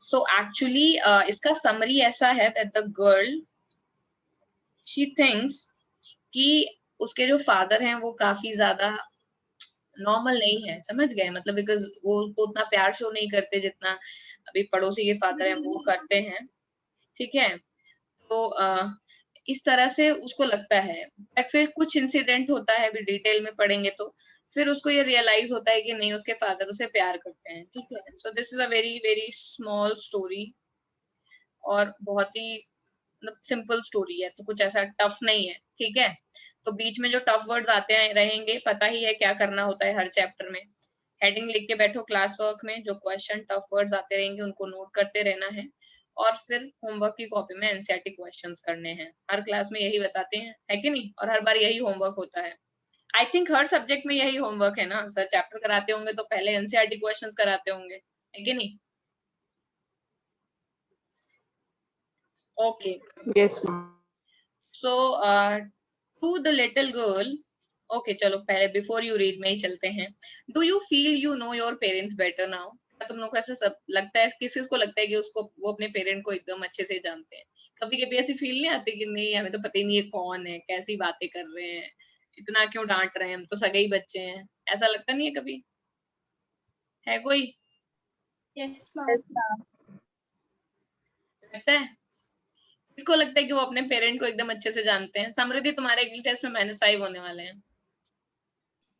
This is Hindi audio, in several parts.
सो एक्चुअली इसका समरी ऐसा है that the girl she thinks कि उसके जो फादर हैं वो काफी ज्यादा नॉर्मल नहीं है, समझ गए, मतलब बिकॉज वो उसको उतना प्यार शो नहीं करते जितना अभी पड़ोसी के फादर हैं वो करते हैं, ठीक है। तो इस तरह से उसको लगता है, बट फिर कुछ इंसिडेंट होता है, अभी डिटेल में पढ़ेंगे तो फिर उसको ये रियलाइज होता है कि नहीं उसके फादर उसे प्यार करते हैं, ठीक है। So this is a very very small story और बहुत ही मतलब सिंपल स्टोरी है, तो कुछ ऐसा टफ नहीं है, ठीक है। तो बीच में जो टफ वर्ड्स आते हैं रहेंगे, पता ही है क्या करना होता है हर चैप्टर में, हेडिंग लिख के बैठो क्लास वर्क में, जो क्वेश्चन टफ वर्ड्स आते रहेंगे उनको नोट करते रहना है, और फिर होमवर्क की कॉपी में एनसीईआरटी क्वेश्चंस करने हैं। हर क्लास में यही बताते हैं, है कि नहीं, और हर बार यही होमवर्क होता है। आई थिंक हर सब्जेक्ट में यही होमवर्क है ना सर, चैप्टर कराते होंगे तो पहले एनसीईआरटी क्वेश्चंस कराते होंगे, है कि नहीं। Okay, Yes, ma'am. so to the little girl, okay चलो पहले बिफोर यू रीड में ही चलते हैं। Do you feel you know your parents better now? तुम लोग को ऐसा सब लगता है, किसी को लगता है कि उसको वो अपने पेरेंट को एकदम अच्छे से जानते हैं? कभी कभी ऐसी फील नहीं आती कि नहीं हमें तो पता ही नहीं है कौन है, कैसी बातें कर रहे हैं, इतना क्यों डांट रहे हैं, हम तो सगे ही बच्चे हैं, ऐसा लगता नहीं है कभी? है कोई? Yes, ma'am. लगता है? किसको लगता है कि वो अपने पेरेंट को एकदम अच्छे से जानते हैं? समृद्धि तुम्हारे इंग्लिश टेस्ट में -5 होने वाले हैं।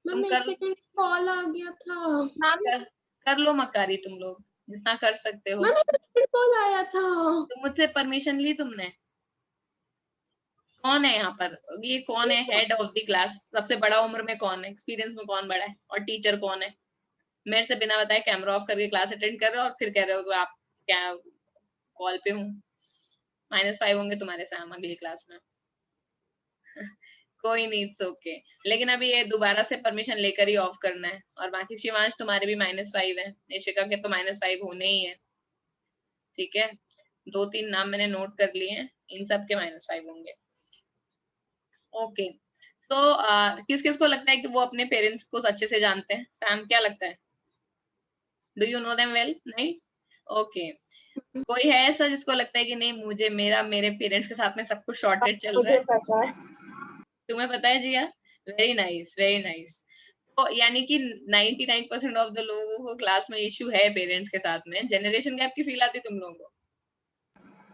तुम मैम एक सेकंड कॉल आ गया था। कर लो मकारी, तुम लोग जितना कर सकते हो। मैम एक कॉल आया था। तो मुझसे परमिशन ली तुमने? कौन है यहाँ पर, ये कौन है हेड ऑफ द क्लास, सबसे बड़ा उम्र में कौन है, एक्सपीरियंस में कौन बड़ा है, और टीचर कौन है? मेरे से बिना बताए कैमरा ऑफ करके क्लास अटेंड कर रहे हो और फिर कह रहे हो कि आप क्या कॉल पे हूँ। -5 होंगे तुम्हारे सैम अगली क्लास में। कोई नहीं, इट्स ओके। लेकिन अभी ये दोबारा से परमिशन लेकर ही ऑफ करना है। और बाकी शिवांश तुम्हारे भी -5 है, निशिका के तो -5 होने ही है, ठीक है। 2-3 नाम मैंने नोट कर लिए हैं, इन सब के -5 होंगे। ओके, तो किस किस को लगता है कि वो अपने पेरेंट्स को अच्छे से जानते हैं? सैम क्या लगता है? Do you know them well? नहीं? ओके। कोई है ऐसा जिसको लगता है कि नहीं मुझे मेरे पेरेंट्स के साथ में सब कुछ सॉर्टेड चल रहा है? मुझे पता है। तुम्हें पता है जिया? Very nice, very nice. तो यानी कि 99% ऑफ द लोगों को क्लास में इशू है पेरेंट्स के साथ में। जनरेशन गैप की फील आती तुम लोगों को?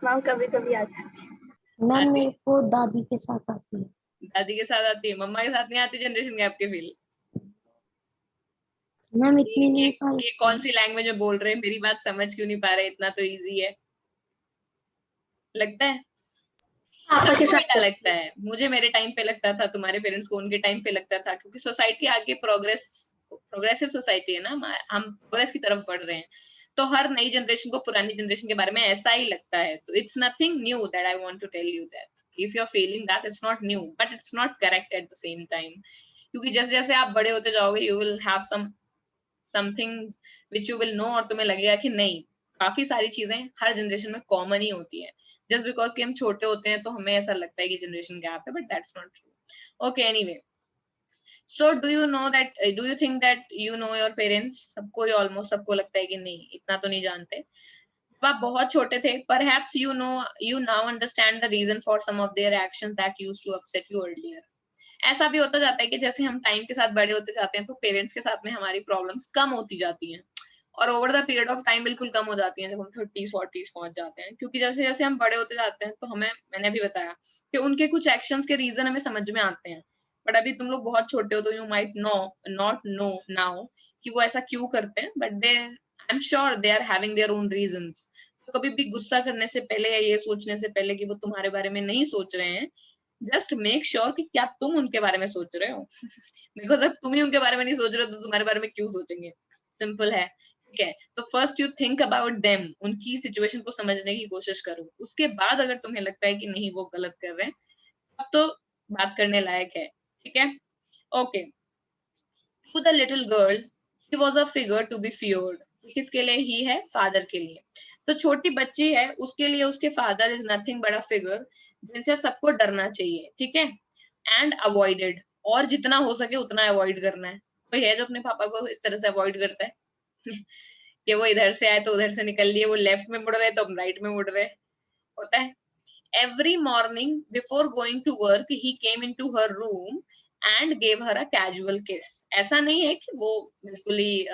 मैम कभी कभी आ जाती है। मैम मेरे को दादी के साथ आती है। दादी के साथ आती है, मम्मा के साथ नहीं आती जनरेशन गैप की फील? मैम इतनी नहीं ये कौन सी लैंग्वेज में बोल रहे हैं, मेरी बात समझ क्यों नहीं पा रहे, इतना तो इजी है। लगता है सबको बेटा लगता है, मुझे मेरे टाइम पे लगता था, तुम्हारे पेरेंट्स को उनके टाइम पे लगता था, क्योंकि सोसाइटी आगे प्रोग्रेसिव सोसाइटी है ना, हम प्रोग्रेस की तरफ बढ़ रहे हैं, तो हर नई जनरेशन को पुरानी जनरेशन के बारे में ऐसा ही लगता है। तो it's nothing new that I want to tell you that if you are feeling that it's not new, but it's not correct at the same time, क्योंकि जैसे जैसे आप बड़े होते जाओगे you will have something which you will know, और तुम्हें लगेगा कि नहीं काफी सारी चीजें हर जनरेशन में कॉमन ही होती है। जस्ट बिकॉज कि हम छोटे होते हैं तो हमें ऐसा लगता है कि जनरेशन गैप है, but that's not true. Okay, anyway, so do you know that, do you think that you know your parents? सबको ही ऑलमोस्ट सबको लगता है कि नहीं इतना तो नहीं जानते। जब आप बहुत छोटे थे, perhaps you know you now understand the reason for some of their actions that used to upset you earlier. ऐसा भी होता जाता है कि जैसे हम टाइम के साथ बड़े होते जाते हैं तो पेरेंट्स के साथ में हमारी प्रॉब्लम्स कम होती जाती हैं, और over the period of time बिल्कुल कम हो जाती हैं जब हम 30-40 पहुंच जाते हैं, क्योंकि जैसे जैसे हम बड़े होते जाते हैं तो मैंने भी बताया कि उनके कुछ एक्शंस के रीजन हमें समझ में आते हैं, बट अभी तुम लोग बहुत छोटे हो तो you might not know now कि वो ऐसा क्यों करते हैं, but they I am sure they are having their own reasons. तो कभी भी गुस्सा करने से पहले या ये सोचने से पहले कि वो तुम्हारे बारे में नहीं सोच रहे हैं, जस्ट मेक श्योर कि क्या तुम उनके बारे में सोच रहे हो। बिकॉज अब तुम ही उनके बारे में नहीं सोच रहे हो तो तुम्हारे बारे में क्यों सोचेंगे? सिंपल है, ठीक है। तो first you think about them, उनकी सिचुएशन को समझने की कोशिश करो, उसके बाद अगर तुम्हें लगता है कि नहीं वो गलत कर रहे हैं अब तो बात करने लायक है, ठीक है। Okay, to the little girl he was a figure to be feared. किसके लिए ही है? फादर के लिए। तो छोटी बच्ची है, उसके लिए उसके father is nothing but a figure जिनसे सबको डरना चाहिए, ठीक है, एंड अवॉइडेड, और जितना हो सके उतना अवॉइड करना है। कोई है जो अपने पापा को इस तरह से अवॉइड करता है? कि वो इधर से आए तो उधर से निकल लिए, वो लेफ्ट में मुड़ रहे तो हम राइट में मुड़ रहे, होता है। Every morning before going to work he came into her room and gave her a casual kiss. ऐसा नहीं है कि वो बिल्कुल ही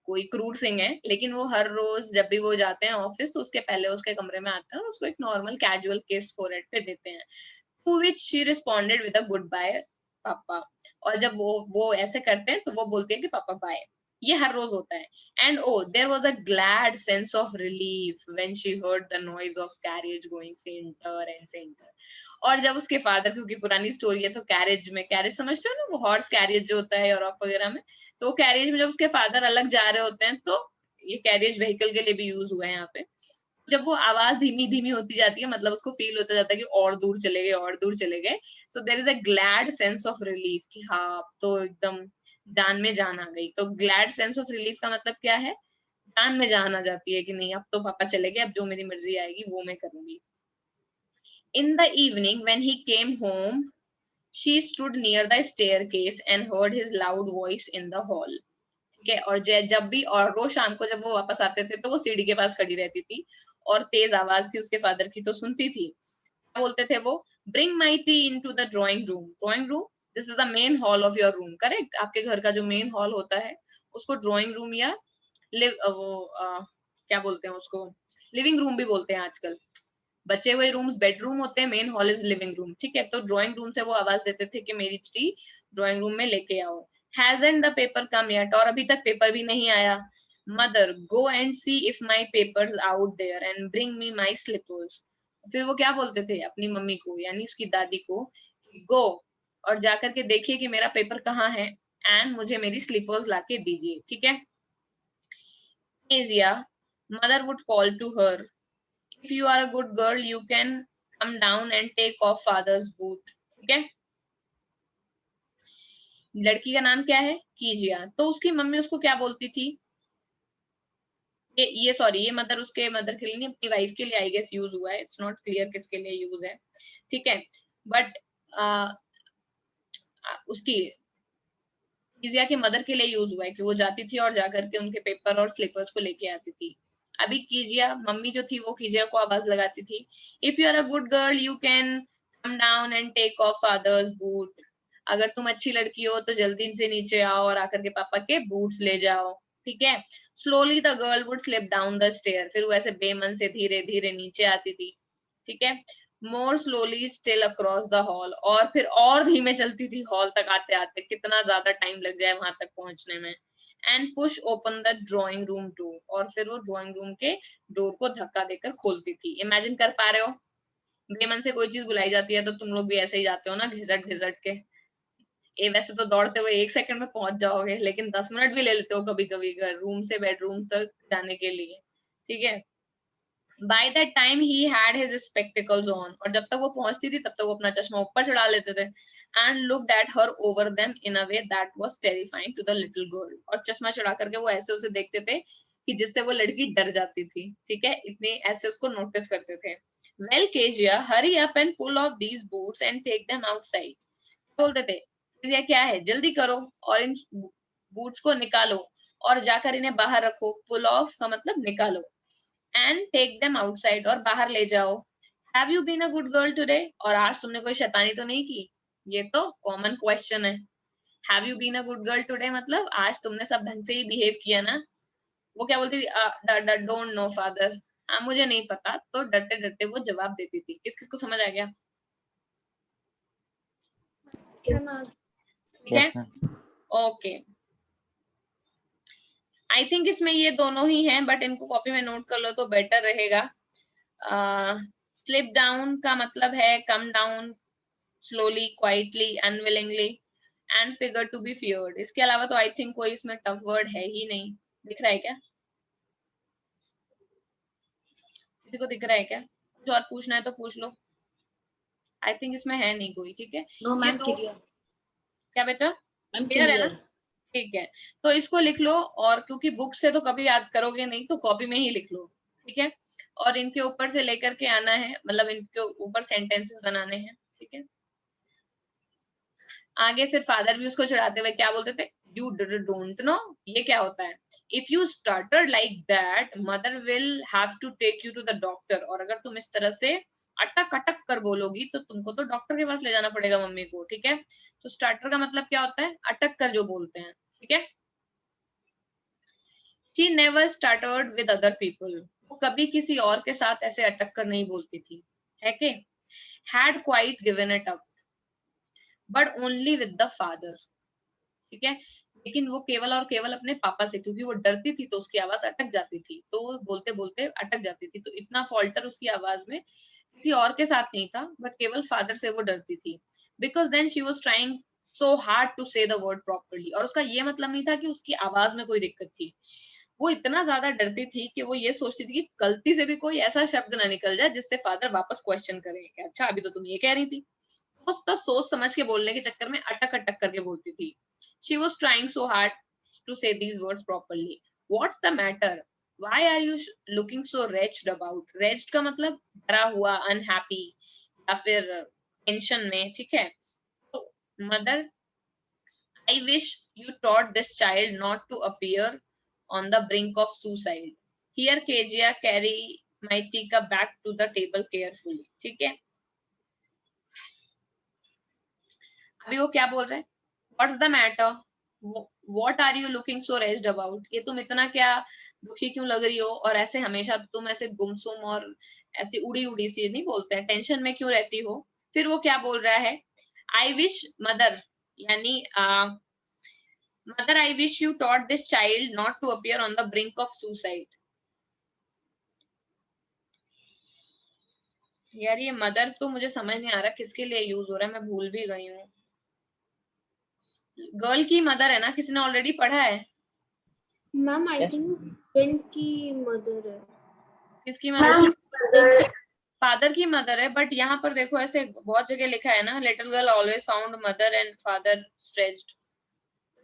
कोई क्रूड सिंह है, लेकिन वो हर रोज जब भी वो जाते हैं ऑफिस तो उसके पहले उसके कमरे में आते हैं और उसको एक नॉर्मल कैजुअल किस फोरहेड पे देते हैं। To which she responded with a goodbye पापा। और जब वो ऐसे करते हैं तो वो बोलती है कि पापा बाय। ये हर रोज होता है। And oh, there was a glad sense of relief when she heard the noise of carriage going fainter and fainter. और जब उसके फादर, क्योंकि पुरानी स्टोरी है तो कैरेज में, कैरेज समझते हो ना, वो हॉर्स कैरियज जो होता है यूरोप वगैरह में, तो वो कैरियज में जब उसके फादर अलग जा रहे होते हैं तो ये कैरियज व्हीकल के लिए भी यूज हुआ है यहाँ पे। जब वो आवाज धीमी धीमी होती जाती है, मतलब उसको फील होता जाता है कि और दूर चले गए, और दूर चले गए, so there is a glad sense of relief कि हाँ अब तो एकदम जान में जान आ गई। तो ग्लैड सेंस ऑफ रिलीफ का मतलब क्या है? जान में जान आ जाती है कि नहीं अब तो पापा चले गए, अब जो मेरी मर्जी आएगी वो मैं करूंगी। In the evening when he came home, she stood near the staircase and heard his loud voice in the hall. ठीक है, और जब भी, और रोज शाम को जब वो वापस आते थे तो वो सीढ़ी के पास खड़ी रहती थी और तेज आवाज थी उसके फादर की तो सुनती थी। क्या बोलते थे वो? Bring my T into the drawing room. Drawing room, this is the main hall of your room, correct? आपके घर का जो मेन हॉल होता है उसको ड्राइंग रूम या क्या बोलते हैं उसको, लिविंग रूम भी बोलते हैं आजकल। बचे हुए रूम्स बेडरूम होते हैं, main hall is living room, ठीक है? तो ड्राइंग रूम से वो आवाज देते थे कि मेरी टी ड्राइंग रूम में लेके आओ। Hasn't the paper come yet? और अभी तक पेपर भी नहीं आया। Mother, go and see if my paper's out there and bring me my slippers. फिर वो क्या बोलते थे अपनी मम्मी को, यानी उसकी दादी को, गो और जाकर के देखिए कि मेरा पेपर कहाँ है एंड मुझे मेरी स्लीपर्स लाके दीजिए, ठीक है? Asia, mother would call to her, if you are a good girl you can come down and take off father's boot, ठीक है? लड़की का नाम क्या है? कीजिया। तो उसकी मम्मी उसको क्या बोलती थी? ये सॉरी, ये मदर उसके मदर के लिए नहीं, अपनी वाइफ के लिए आई गेस यूज हुआ है, इट्स नॉट क्लियर किसके लिए यूज है, ठीक है? बट उसकी कीजिया के मदर के लिए यूज हुआ है कि वो जाती थी और जाकर के उनके पेपर और स्लीपर्स को लेके आती थी। अभी कीजिया मम्मी जो थी वो कीजिया को आवाज लगाती थी, if you are a good girl you can come down and take off father's boot. अगर तुम अच्छी लड़की हो तो जल्दी से नीचे आओ और आकर के पापा के बूट्स ले जाओ, ठीक है? Slowly the girl would slip down the stair. फिर वो ऐसे बेमन से धीरे धीरे नीचे आती थी, ठीक है? मोर slowly still across the hall, और फिर और धीमे चलती थी हॉल तक आते आते, कितना ज्यादा टाइम लग जाए वहां तक पहुंचने में। And push open the drawing room door, और फिर वो ड्राइंग रूम के डोर को धक्का देकर खोलती थी। इमेजिन कर पा रहे हो? बेमन से कोई चीज बुलाई जाती है तो तुम लोग भी ऐसे ही जाते हो ना, घिसट घिसट के। ये वैसे तो दौड़ते हुए 1 सेकंड में पहुंच जाओगे, लेकिन 10 मिनट भी ले लेते हो कभी कभी घर रूम से बेडरूम तक जाने के लिए, ठीक है? By that time he had his spectacles on, और जब तक वो पहुंचती थी तब तक वो अपना चश्मा ऊपर चढ़ा लेते थे, and looked at her over them in a way that was terrifying to the little girl, और चश्मा चढ़ा करके वो ऐसे उसे देखते थे कि जिससे वो लड़की डर जाती थी, ठीक है? इतने ऐसे उसको नोटिस करते थे। Well, Kezia, hurry up and pull off these boots and take them outside. बोलते थे kezia क्या है, जल्दी करो और इन बूट्स को निकालो और जाकर इन्हें बाहर रखो। पुल ऑफ का मतलब निकालो, and take them outside, और बाहर ले जाओ। Have you been a good girl today? और आज तुमने कोई शैतानी तो नहीं की? ये तो कॉमन क्वेश्चन है। Have you been a good girl today मतलब आज तुमने सब ढंग से ही बिहेव किया ना? वो क्या बोलती थी? Don't know father. हाँ मुझे नहीं पता, तो डरते डरते वो जवाब देती थी। किस किस को समझ आ गया? ठीक है, ओके। आई थिंक इसमें ये दोनों ही हैं, बट इनको कॉपी में नोट कर लो तो बेटर रहेगा। स्लिप डाउन का मतलब है come down slowly, quietly, unwillingly, and figure to be feared. इसके अलावा तो आई थिंक कोई इसमें टफ वर्ड है ही नहीं। दिख रहा है क्या? किसी को दिख रहा है क्या? कुछ और पूछना है तो पूछ लो। आई थिंक इसमें है नहीं कोई, ठीक है? नो ये मैम, दो, क्लियर क्या बेटा? मैम, क्लियर है ना? क्लियर। ठीक है, तो इसको लिख लो, और क्योंकि बुक से तो कभी याद करोगे नहीं तो कॉपी में ही लिख लो, ठीक है? और इनके ऊपर से लेकर के आना है, मतलब इनके ऊपर सेंटेंसेस बनाने हैं, ठीक है? आगे फिर फादर भी उसको चढ़ाते हुए क्या बोलते थे? You don't know, ये क्या होता है? If you started like that, mother will have to take you to the doctor. और अगर तुम इस तरह से अटक अटक कर बोलोगी तो तुमको तो डॉक्टर के पास ले जाना पड़ेगा मम्मी को, ठीक है? तो स्टार्टर का मतलब क्या होता है? अटक कर जो बोलते हैं, ठीक है? She never stuttered with other people. वो कभी किसी और के साथ ऐसे अटक कर नहीं बोलती थी, है कि? Had quite given it up, but only with the father. ठीक है, लेकिन वो केवल और केवल अपने पापा से, क्योंकि वो डरती थी तो उसकी आवाज अटक जाती थी, तो वो बोलते बोलते अटक जाती थी, तो इतना फॉल्टर उसकी आवाज में किसी और के साथ नहीं था, बट केवल फादर से वो डरती थी। Because then she was trying so hard to say the word properly. और उसका ये मतलब नहीं था कि उसकी आवाज में कोई दिक्कत थी, वो इतना ज्यादा डरती थी कि वो ये सोचती थी कि गलती से भी कोई ऐसा शब्द ना निकल जाए जिससे फादर वापस क्वेश्चन करे कि अच्छा अभी तो तुम ये कह रही थी। उसका सोच समझ के बोलने के चक्कर में अटक अटक करके बोलती थी। She was trying so hard to say these words properly. What's the matter? Why are you looking so wretched about? Wretched का मतलब डरा हुआ, unhappy या फिर टेंशन में, ठीक है? तो mother, I wish you taught this child not to appear on the brink of suicide. Here Kezia carry my teacup back to the table carefully. ठीक है? अभी वो क्या बोल रहे हैं? What's the matter? What are you looking so raised about? ये तुम इतना क्या दुखी क्यों लग रही हो? और ऐसे हमेशा तुम ऐसे गुमसुम और ऐसी उड़ी उड़ी सी नहीं बोलते हैं, टेंशन में क्यों रहती हो? फिर वो क्या बोल रहा है? I wish mother, यानी mother, I wish you taught this child not to appear on the brink of suicide. यार ये मदर तो मुझे समझ नहीं आ रहा किसके लिए यूज हो रहा है, मैं भूल भी गई हूँ। गर्ल की मदर है ना, किसी ने ऑलरेडी पढ़ा है? मैम आई थिंक हस्बैंड की मदर है। किसकी मदर? मदर फादर की मदर है, बट यहाँ पर देखो ऐसे बहुत जगह लिखा है ना, little girl always found mother and father stretched.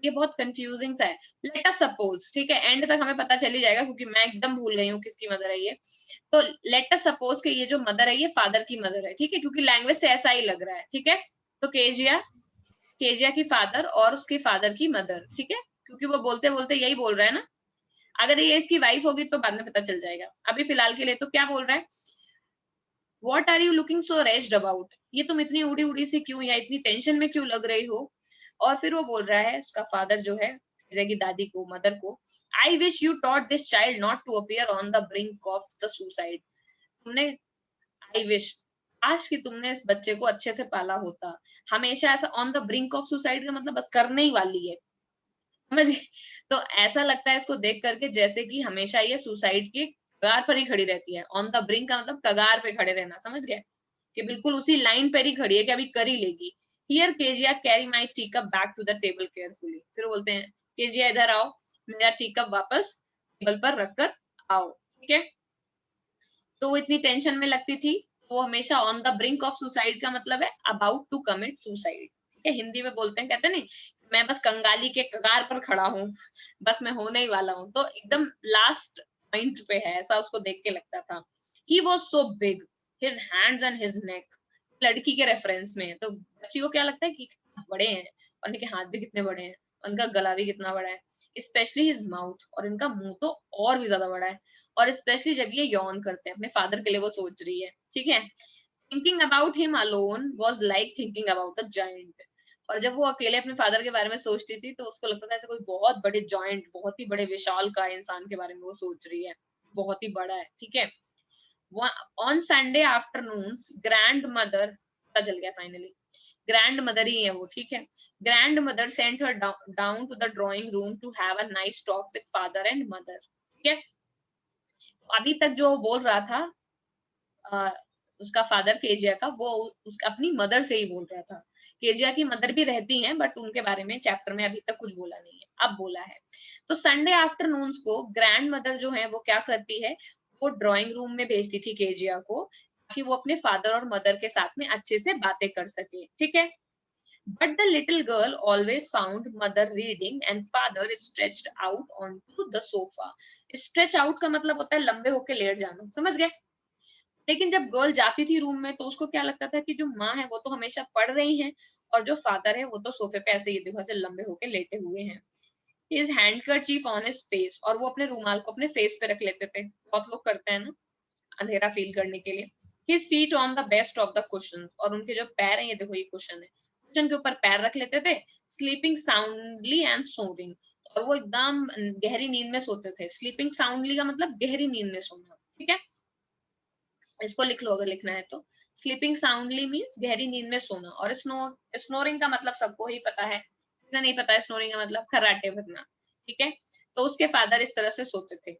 ये बहुत कंफ्यूजिंग सा है। लेट अस सपोज, ठीक है, एंड तक हमें पता चल ही जाएगा क्योंकि मैं एकदम भूल गई हूँ किसकी मदर है ये। तो लेट अस सपोज कि ये जो मदर है ये फादर की मदर है, ठीक है, क्योंकि लैंग्वेज से ऐसा ही लग रहा है, ठीक है। तो केजिया की फादर और उसके फादर की मदर, ठीक है, क्योंकि वो बोलते बोलते यही बोल रहा है ना। अगर ये इसकी वाइफ होगी तो बाद में पता चल जाएगा, अभी फिलहाल के लिए तो क्या बोल रहा है? What are you looking so wretched about? ये तुम इतनी उड़ी उड़ी सी क्यों या इतनी टेंशन में क्यों लग रही हो? और फिर वो बोल रहा है उसका फादर जो है की दादी को, मदर को, I wish you taught this child not to appear on the brink of the suicide. तुमने I wish, काश कि तुमने इस बच्चे को अच्छे से पाला होता। हमेशा ऐसा on the brink of suicide का मतलब बस करने ही वाली है, समझ गए? तो ऐसा लगता है इसको देख करके जैसे कि हमेशा ये सुसाइड के कगार पर ही खड़ी रहती है। ऑन द ब्रिंक का मतलब कगार पे खड़े रहना, समझ गए? कि बिल्कुल उसी लाइन पर ही खड़ी है कि अभी कर ही लेगी। Here Kezia carry my teacup back to the table carefully. फिर बोलते हैं केजिया इधर आओ, मेरा टीकअप वापस टेबल पर रखकर आओ, ठीक है। तो वो इतनी टेंशन में लगती थी, वो हमेशा on the brink of suicide का मतलब है अबाउट टू कमिट सुसाइड, ठीक है। हिंदी में बोलते हैं, कहते नहीं मैं बस कंगाली के कगार पर खड़ा हूँ, बस मैं होने ही वाला हूँ। तो एकदम लास्ट पॉइंट पे है, ऐसा उसको देख के लगता था। He was so big, his hands and his neck, लड़की के रेफरेंस में। तो बच्ची को क्या लगता है कि बड़े हैं, और इनके हाथ भी कितने बड़े हैं, उनका गला भी कितना बड़ा है, स्पेशली हिज माउथ, और इनका मुंह तो और भी ज्यादा बड़ा है। और स्पेशली जब ये यौन करते हैं अपने फादर के लिए, वो सोच रही है, ठीक है। Thinking about him alone was like thinking about a giant. और जब वो अकेले अपने फादर के बारे में सोचती थी तो उसको लगता था ऐसे कोई बहुत बड़े जॉइंट, बहुत ही बड़े विशाल का इंसान के बारे में वो सोच रही है, बहुत ही बड़ा है, ठीक है। On Sunday afternoon grand mother, पता चल गया फाइनली ग्रैंड मदर ही है वो, ठीक है। Grandmother sent her down to the drawing room to have a nice talk with father and mother, ठीक है। अभी तक जो बोल रहा था उसका फादर केजिया का, वो अपनी मदर से ही बोल रहा था। केजिया की मदर भी रहती हैं, बट उनके बारे में चैप्टर में अभी तक कुछ बोला नहीं है, अब बोला है। तो संडे आफ्टरनून को ग्रैंड मदर जो है वो क्या करती है, वो ड्राइंग रूम में भेजती थी केजिया को, ताकि वो अपने फादर और मदर के साथ में अच्छे से बातें कर सके, ठीक है। But the little girl always found mother reading and father stretched out onto the sofa. Stretch out का मतलब होता है लंबे होके लेट जाना, समझ गए? लेकिन जब गर्ल जाती थी रूम में तो उसको क्या लगता था कि जो माँ है वो तो हमेशा पढ़ रही हैं, और जो फादर है वो तो सोफे पे ऐसे ही देखो ऐसे लंबे होके लेटे हुए हैं। His handkerchief on his face, और वो अपने रूमाल को अपने फेस पे रख लेते थे, बहुत लोग करते हैं ना अंधेरा फील करने के लिए. His feet on the best of the cushions, और उनके जो पैर हैं, ये देखो ये कुशन है, कुशन के ऊपर पैर रख लेते थे. Sleeping soundly and snoring, और वो एकदम गहरी नींद में सोते थे. Sleeping soundly का मतलब गहरी नींद में सोना, ठीक है, इसको लिख लो अगर लिखना है तो. स्लीपिंग साउंडली मीन्स गहरी नींद में सोना, और स्नोरिंग का मतलब सबको ही पता है, किसे नहीं पता है स्नोरिंग का मतलब? खर्राटे भरना, ठीक है. तो उसके फादर इस तरह से सोते थे.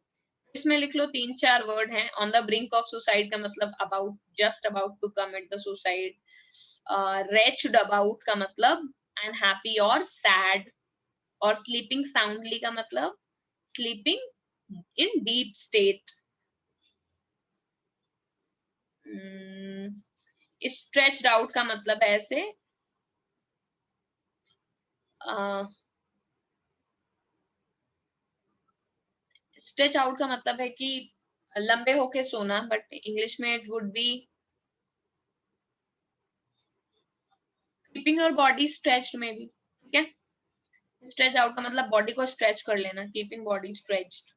इसमें लिख लो 3-4 वर्ड हैं. On the brink of suicide का मतलब about, just about to commit the suicide. Wretched about का मतलब अनहैप्पी और सैड. और स्लीपिंग साउंडली का मतलब sleeping in deep state. Stretched out का मतलब है ऐसे स्ट्रेच आउट का मतलब है कि लंबे होके सोना, बट इंग्लिश में it would be keeping your body stretched में भी, ठीक है. स्ट्रेच आउट का मतलब बॉडी को स्ट्रेच कर लेना, keeping body stretched.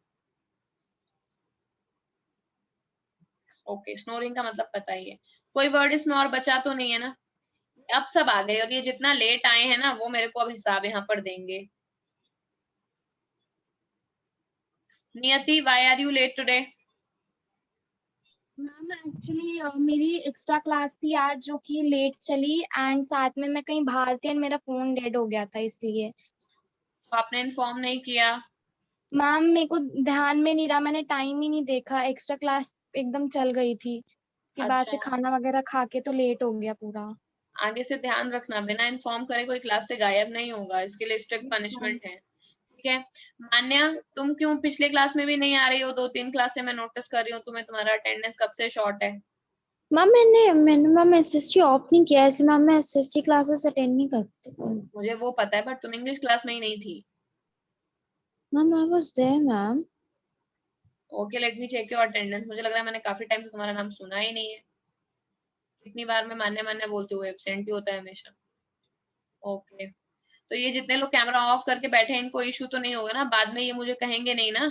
Okay, snoring का मतलब पता ही है. कोई वर्ड इसमें और बचा तो नहीं है ना? अब सब आ गए, और ये जितना लेट आए हैं ना वो मेरे को अब हिसाब यहाँ पर देंगे. Niyati, why are you late today? Ma'am actually मेरी एक्स्ट्रा क्लास थी आज जो कि लेट चली, एंड साथ में मैं कहीं बाहर थी एंड मेरा फोन डेड हो गया था इसलिए. आपने इन्फॉर्म नहीं किया? मैम मेरे को ध्यान में नहीं रहा, मैंने टाइम ही नहीं देखा, एक्स्ट्रा क्लास एकदम चल गई थी, के बाद अच्छा, से खाना वगैरह खा के तो लेट हो गया पूरा. आगे से ध्यान रखना, बिना इन्फॉर्म करे कोई क्लास से गायब नहीं होगा, इसके लिए स्ट्रिक्ट पनिशमेंट है, ठीक है. मान्या, तुम क्यों पिछले क्लास में भी नहीं आ रही हो? 2-3 क्लास से मैं नोटिस कर रही हूँ तुम्हें, तुम्हारा अटेंडेंस कब से शॉर्ट है. मैम मैंने मैम एसएसटी ऑफ नहीं किया ऐसे मैम, मैं एसएसटी क्लासेस अटेंड नहीं करती मुझे वो पता है, बट तुम इंग्लिश क्लास में ही नहीं थी. Ma'am. I was there ma'am. Okay, let me check your attendance. मुझे लग रहा है मैंने काफी टाइम से तुम्हारा नाम सुना ही नहीं है. कितनी बार मैं मान्या मान्या बोलते हुए एब्सेंट ही होता है हमेशा. ओके, तो ये जितने लोग कैमरा ऑफ करके बैठे हैं इनको इशू तो नहीं होगा ना? बाद में ये मुझे कहेंगे नहीं ना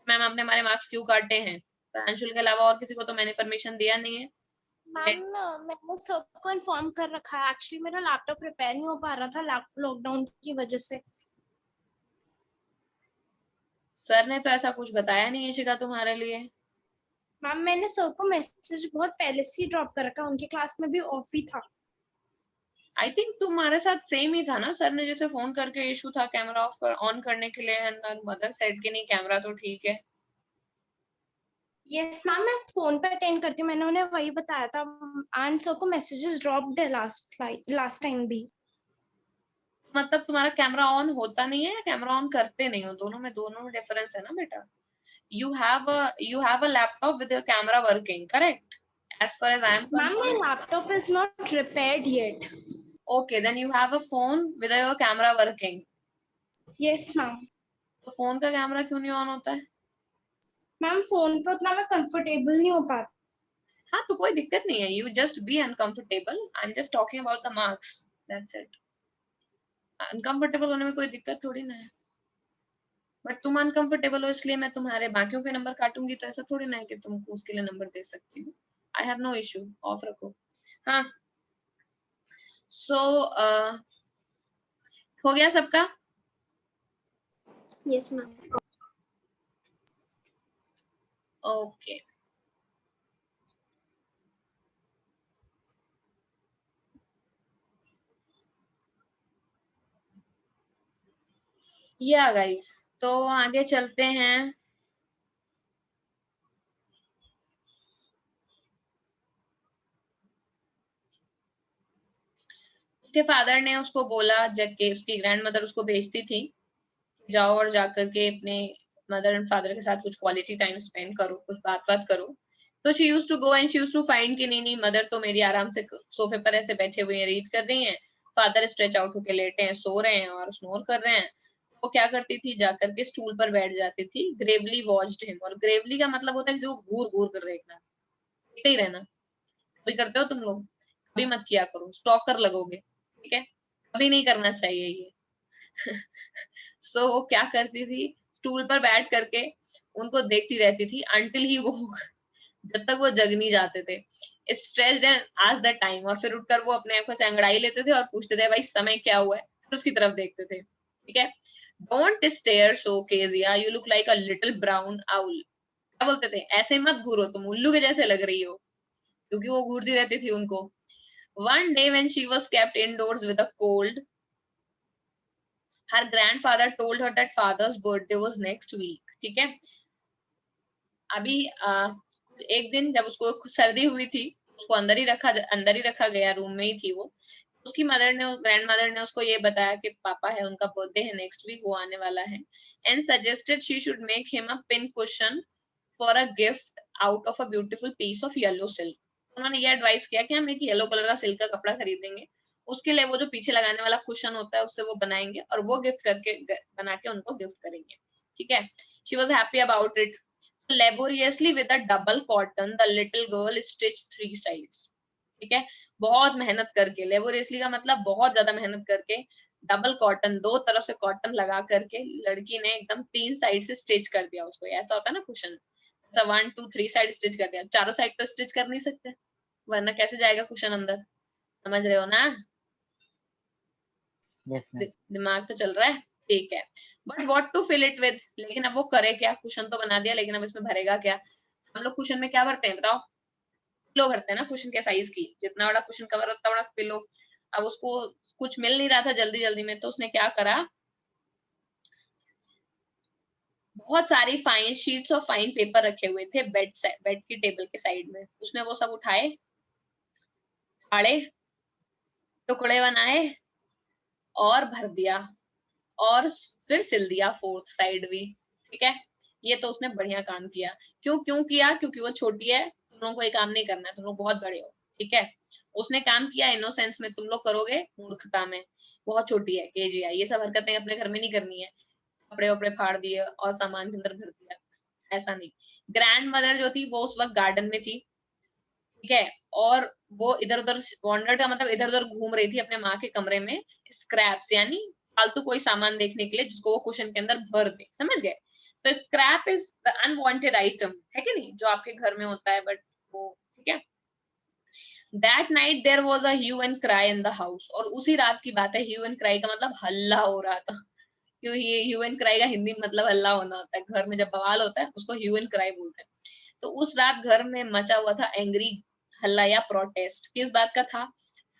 मैम आपने हमारे मार्क्स क्यों काटे हैं? प्रांशुल के अलावा और किसी को तो मैंने परमिशन दिया नहीं है. मैम मैंने सबको इन्फॉर्म कर रखा है. एक्चुअली मेरा लैपटॉप रिपेयर नहीं हो पा रहा था लॉकडाउन की वजह से. सर ने तो ऐसा कुछ बताया नहीं है शिखा तुम्हारे लिए. मैम मैंने सबको मैसेज बहुत पहले से ही ड्रॉप कर रखा, उनके क्लास में भी ऑफ ही था. आई थिंक तुम्हारे साथ सेम ही था ना, सर ने जैसे फोन करके इशू था कैमरा ऑफ ऑन करने के लिए, एंड मदर सेड कि नहीं कैमरा तो ठीक है. यस मैम, मैं फोन पे अटेंड करती हूँ, मैंने उन्हें वही बताया था. एंड सबको मैसेजेस ड्रॉप्ड है लास्ट टाइम भी. मतलब तुम्हारा कैमरा ऑन होता नहीं है या कैमरा ऑन करते नहीं हो? दोनों में डिफरेंस है ना बेटा. you have a laptop with your camera working, correct? As far as I am ma'am my concerned. Laptop is not repaired yet. Okay, then you have a phone with your camera working. Yes ma'am. तो फोन का कैमरा क्यों नहीं ऑन होता है? मैम फोन पे उतना मैं कंफर्टेबल नहीं हो पाती. हाँ, तो कोई दिक्कत नहीं है. You just be uncomfortable. I'm just talking about the marks. That's it. Uncomfortable होने में कोई दिक्कत थोड़ी ना है. बट तुम अनकंफर्टेबल हो इसलिए मैं तुम्हारे बाकियों के नंबर काटूंगी, तो ऐसा थोड़ी ना है कि तुमको उसके लिए नंबर दे सकती हूँ. I have no issue, off रखो. हाँ, सो हो गया सबका? Yes ma'am. Okay, yeah guys, तो आगे चलते हैं. उसके फादर ने उसको बोला, जब के उसकी ग्रैंडमदर उसको भेजती थी, जाओ और जाकर के अपने मदर एंड फादर के साथ कुछ क्वालिटी टाइम स्पेंड करो, कुछ बात करो. तो she used to go and she used to find कि नहीं मदर तो मेरी आराम से सोफे पर ऐसे बैठे हुए हैं, रीड कर रही हैं, फादर स्ट्रेच आउट होके लेटे हैं, सो रहे हैं और स्नोर कर रहे हैं. वो क्या करती थी, जाकर के स्टूल पर बैठ जाती थी. ग्रेवली वॉच्ड हिम, और ग्रेवली का मतलब होता है जो घूर घूर कर देखना, देखते ही रहना. कभी करते हो तुम लोग? कभी मत किया करो, स्टॉकर लगोगे, ठीक है? कभी नहीं करना चाहिए ये. सो वो क्या करती थी, स्टूल पर बैठ करके उनको देखती रहती थी अंटिल ही वो जब तक वो जग नहीं जाते थे। स्ट्रेस्ड एंड आज द टाइम, और फिर उठकर वो अपने आंखों से अंगड़ाई लेते थे और पूछते थे भाई समय क्या हुआ है, फिर उसकी तरफ देखते थे। ठीक है, don't stare so Kezia, you look like a little brown owl. क्या बोलते थे, ऐसे मत घूरो, तुम उल्लू के जैसे लग रही हो, क्योंकि वो घूरती रहती थी उनको। One day when she was kept indoors with a cold, her grandfather told her that father's birthday was next week. ठीक है, अभी एक दिन जब उसको सर्दी हुई थी, उसको अंदर ही रखा गया, रूम में ही थी वो। उसकी ग्रैंड मदर ने उसको ये बताया कि पापा है, उनका बर्थडे है नेक्स्ट वीक, वो आने वाला है, and suggested she should make him a pin cushion for a gift out of a beautiful piece of yellow silk. उन्होंने ये एडवाइस किया कि हम एक येलो कलर का सिल्क का कपड़ा खरीदेंगे, उसके लिए वो जो पीछे लगाने वाला कुशन होता है उससे वो बनाएंगे और वो बना के उनको गिफ्ट करेंगे। ठीक है, she was happy about it. Laboriously with a double cotton the little girl stitch 3 sides. ठीक है, बहुत मेहनत करके, लेबोरियसली का मतलब बहुत ज्यादा मेहनत करके, डबल कॉटन, 2 तरफ से कॉटन लगा करके लड़की ने एकदम 3 साइड से स्टिच कर दिया उसको। ऐसा होता है ना कुशन, 1 2 3 साइड स्टिच कर दिया, चारों साइड तो स्टिच कर नहीं सकते, वरना कैसे जाएगा कुशन अंदर, समझ रहे हो ना? दिमाग तो चल रहा है, ठीक है। But what to fill it with, लेकिन अब वो करे क्या, कुशन तो बना दिया, लेकिन अब इसमें भरेगा क्या? हम लोग कुशन में क्या भरते हैं बताओ? पिलो भरते हैं ना, कुशन के साइज की, जितना बड़ा कुशन कवर उतना बड़ा पिलो। अब उसको कुछ मिल नहीं रहा था जल्दी जल्दी में, तो उसने क्या करा, बहुत सारी fine sheets of fine paper रखे हुए थे बेड की टेबल के साइड में। उसने वो सब उठाए, फाड़े, टुकड़े बनाए और भर दिया, और फिर सिल दिया 4th साइड भी। ठीक है, ये तो उसने बढ़िया काम किया। क्यों किया? क्योंकि वो छोटी है, तुम लोगों को ये काम नहीं करना है, तुम लोग बहुत बड़े हो। ठीक है, उसने काम किया इनोसेंस में, तुम लोग करोगे मूर्खता में। बहुत छोटी है केजिया, ये सब हरकतें अपने घर में नहीं करनी है। कपड़े वपड़े फाड़ दिए और सामान के अंदर भर दिया, ऐसा नहीं। ग्रैंड मदर जो थी वो उस वक्त गार्डन में थी। ठीक है, और वो इधर उधर वॉन्डर्ड का मतलब इधर उधर घूम रही थी अपने माँ के कमरे में, स्क्रैप्स यानी फालतू कोई सामान देखने के लिए जिसको वो कुशन के अंदर भर दे, समझ गए? तो scrap is the unwanted item, है कि नहीं, जो आपके घर में होता है, बट वो, ठीक है। That night there was a hue and cry in the house, और उसी रात की बात है, ह्यू एंड क्राई का मतलब हल्ला हो रहा था। क्यों, ये ह्यू एंड क्राई का हिंदी मतलब हल्ला होना होता है, घर में जब बवाल होता है उसको ह्यू एंड क्राई बोलते हैं। तो उस रात घर में मचा हुआ था एंग्री, हल्ला या प्रोटेस्ट। किस बात का था?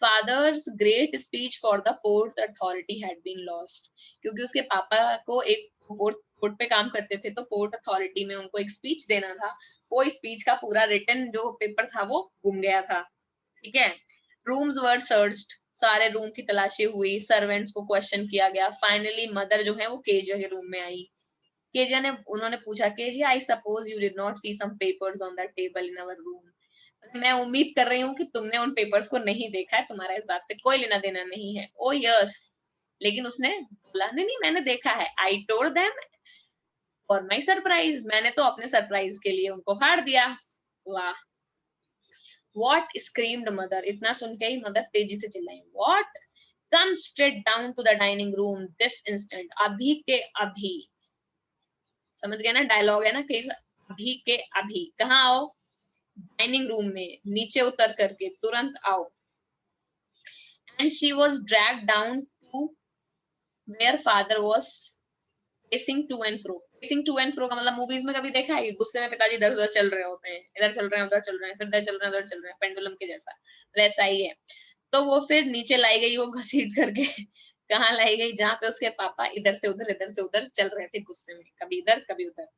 Father's great speech for the port authority had been lost, क्योंकि उसके पापा को एक पोर्ट पे काम करते थे, तो पोर्ट अथॉरिटी में उनको एक स्पीच देना था, वो स्पीच का पूरा रिटन जो पेपर था वो गुम गया था। ठीक है, रूम्स वर सर्च्ड, सारे रूम की तलाशी हुई, सर्वेंट्स को क्वेश्चन किया गया। फाइनली मदर जो है वो केजिया के रूम में आई। केजिया ने, उन्होंने पूछा, Kezia I suppose you did not see some papers on the table in our room. मैं उम्मीद कर रही हूँ कि तुमने उन पेपर्स को नहीं देखा है, तुम्हारा इस बात से कोई लेना देना नहीं है। ओ यस, लेकिन उसने बोला नहीं नहीं मैंने देखा है, I told them for my surprise, मैंने तो अपने सरप्राइज के लिए उनको फाड़ दिया। वाह, व्हाट स्क्रीम्ड मदर, इतना सुन के ही मदर तेजी से चिल्लाई, what, come straight down to the dining room this instant, अभी के अभी। समझ गए ना, डायलॉग है ना, कि अभी के अभी कहाँ आओ, डाइनिंग रूम में, नीचे उतर करके तुरंत आओ। And she was dragged down to where father was pacing to and fro। pacing to and fro का मतलब मूवीज में कभी देखा है कि गुस्से में पिताजी इधर उधर चल रहे होते हैं, इधर चल रहे हैं उधर चल रहे हैं, फिर इधर चल रहे हैं उधर चल रहे हैं, पेंडुलम के जैसा, वैसा ही है। तो वो फिर नीचे लाई गई, वो घसीट करके कहाँ लाई गई, जहाँ पे उसके पापा इधर से उधर चल रहे थे गुस्से में, कभी इधर कभी उधर।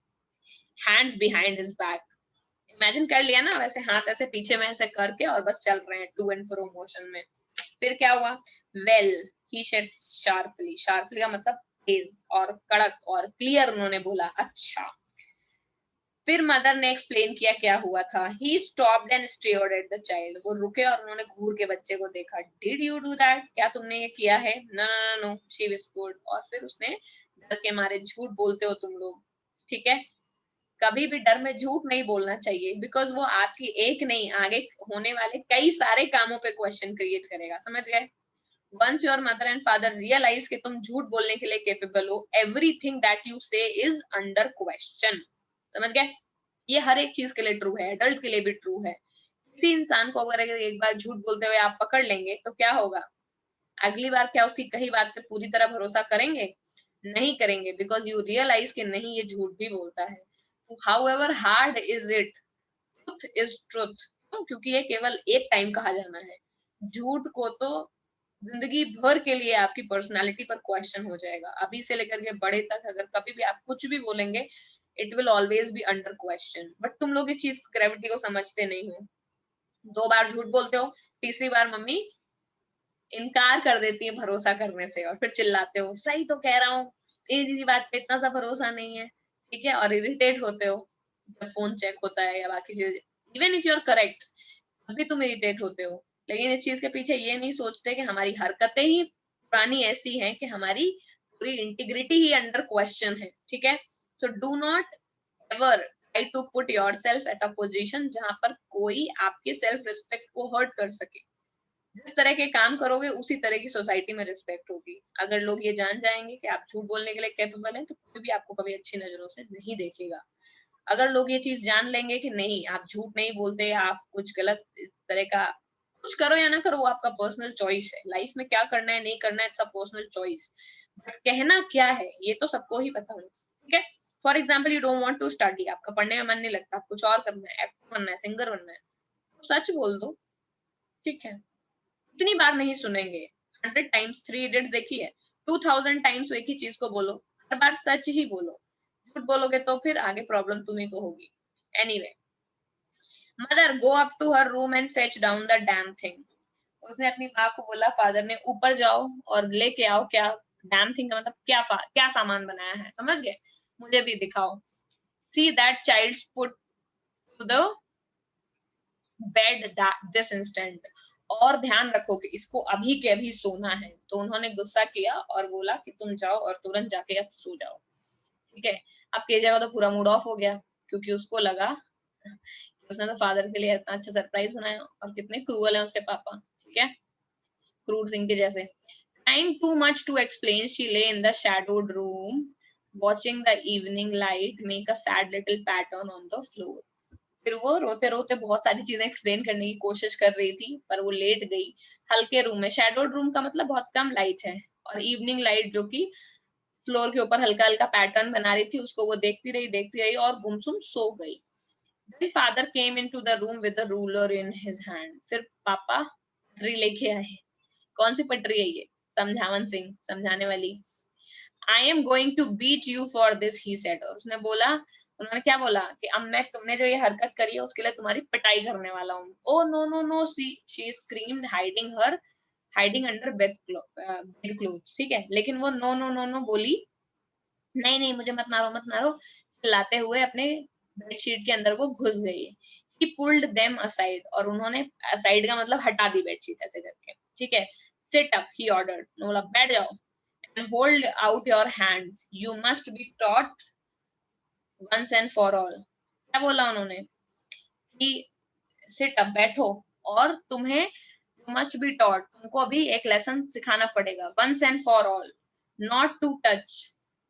Hands behind his back, imagine कर लिया ना, वैसे हाथ ऐसे पीछे में ऐसे करके और बस चल रहे हैं टू एंड फ्रो मोशन में। फिर क्या हुआ? Well he said sharply, sharply का मतलब तेज और कड़क और क्लियर, उन्होंने बोला अच्छा। फिर मदर ने एक्सप्लेन किया क्या हुआ था। He stopped and stared at the child, वो रुके और उन्होंने घूर के बच्चे को देखा। डिड यू डू दैट, क्या तुमने ये किया है? No no no, she whispered, और फिर उसने, डर के मारे झूठ बोलते हो तुम लोग, ठीक है, कभी भी डर में झूठ नहीं बोलना चाहिए, बिकॉज वो आपकी एक नहीं, आगे होने वाले कई सारे कामों पे क्वेश्चन क्रिएट करेगा, समझ गए? Once your mother and father realize कि तुम झूठ बोलने के लिए capable हो, everything that you say is under question. समझ गए? ये हर एक चीज के लिए ट्रू है, एडल्ट के लिए भी ट्रू है. किसी इंसान को अगर एक बार झूठ बोलते हुए आप पकड़ लेंगे तो क्या होगा? अगली बार क्या उसकी कही बात पे पूरी तरह भरोसा करेंगे? नहीं करेंगे, बिकॉज यू रियलाइज कि नहीं ये झूठ भी बोलता है. However hard is it, truth is truth. क्योंकि ये केवल एक टाइम कहा जाना है. झूठ को तो जिंदगी भर के लिए आपकी पर्सनालिटी पर क्वेश्चन हो जाएगा. अभी से लेकर के बड़े तक अगर कभी भी आप कुछ भी बोलेंगे, it will always be under question. But तुम लोग इस चीज को, ग्रेविटी को समझते नहीं हो. 2 बार झूठ बोलते हो, तीसरी बार मम्मी इनकार कर देती है भरोसा करने से, और फिर चिल्लाते हो सही तो कह रहा हूँ, इसी बात पे इतना सा भरोसा नहीं है. ठीक है, और इरिटेट होते हो जब फोन चेक होता है या बाकी चीजें. Even if you are correct, अभी तुम इरिटेट होते हो. लेकिन इस चीज के पीछे ये नहीं सोचते कि हमारी हरकतें ही पुरानी ऐसी हैं कि हमारी पूरी इंटीग्रिटी ही अंडर क्वेश्चन है. ठीक है, so do not ever try to put yourself at a position जहां पर कोई आपके सेल्फ रिस्पेक्ट को हर्ट कर सके. जिस तरह के काम करोगे उसी तरह की सोसाइटी में रिस्पेक्ट होगी. अगर लोग ये जान जाएंगे कि आप झूठ बोलने के लिए कैपेबल हैं, तो कोई भी आपको कभी अच्छी नजरों से नहीं देखेगा. अगर लोग ये चीज जान लेंगे कि नहीं आप झूठ नहीं बोलते, आप कुछ गलत इस तरह का कुछ करो या ना करो, वो आपका पर्सनल चॉइस है. लाइफ में क्या करना है नहीं करना है, it's a personal choice. But कहना क्या है ये तो सबको ही पता होना. ठीक है, for example you don't want to study, आपका पढ़ने में मन नहीं लगता, आप कुछ और करना है, एक्टर बनना है, सिंगर बनना है, तो सच बोल दो. ठीक है, इतनी बार नहीं सुनेंगे. 100 टाइम्स 3 इडियट्स देखी है, 2000 टाइम्स एक ही चीज को बोलो, हर बार सच ही बोलो. झूठ बोलोगे तो फिर आगे प्रॉब्लम तुम्ही को होगी. Anyway, mother go up to her room and fetch down the damn thing. उसने अपनी माँ को बोला, फादर ने, ऊपर जाओ और लेके आओ. क्या डैम थिंग का मतलब क्या सामान बनाया है, समझ गए? मुझे भी दिखाओ. See that child put to the bed this instant. और ध्यान रखो कि इसको अभी के अभी सोना है. तो उन्होंने गुस्सा किया और बोला कि तुम जाओ और तुरंत जाके अब सो जाओ. ठीक है, अब केजा का तो पूरा मूड ऑफ हो गया, क्योंकि उसको लगा उसने तो फादर के लिए इतना अच्छा सरप्राइज बनाया, और कितने क्रूअल है उसके पापा. ठीक है, क्रूर सिंह के जैसे. Trying too much to explain, she lay in the shadowed room, watching the evening light make a sad little pattern on the floor. फिर वो रोते रोते बहुत सारी चीजें एक्सप्लेन करने की कोशिश कर रही थी, पर वो लेट गई हल्के रूम में. शैडोड रूम का मतलब बहुत कम लाइट है, और इवनिंग लाइट जो कि फ्लोर के ऊपर हल्का हल्का पैटर्न बना रही थी, उसको वो देखती रही और गुमसुम सो गई. Then father came into the room with a ruler in his hand. फिर पापा पटरी लेके आए. कौन सी पटरी है ये? समझावन सिंह, समझाने वाली. I am going to beat you for this, he said. और उसने बोला, उन्होंने क्या बोला कि अब मैं तुमने जो ये हरकत करी है उसके लिए तुम्हारी पिटाई करने वाला हूँ. Oh no no no, she screamed, hiding under bed clothes. ठीक है, लेकिन वो no no no no बोली, नहीं नहीं मुझे मत मारो, चिल्लाते हुए अपने बेडशीट के अंदर वो घुस गई. He pulled them aside. और उन्होंने aside का मतलब हटा दी बेडशीट ऐसे करके. ठीक है, sit up, he ordered. बोला बैठ जाओ and hold out your hands. You must be taught once and for all. क्या बोला उन्होंने कि sit up, बैठो, और तुम्हें you must be taught, तुमको अभी एक लेसन सिखाना पड़ेगा. once and for all, not to touch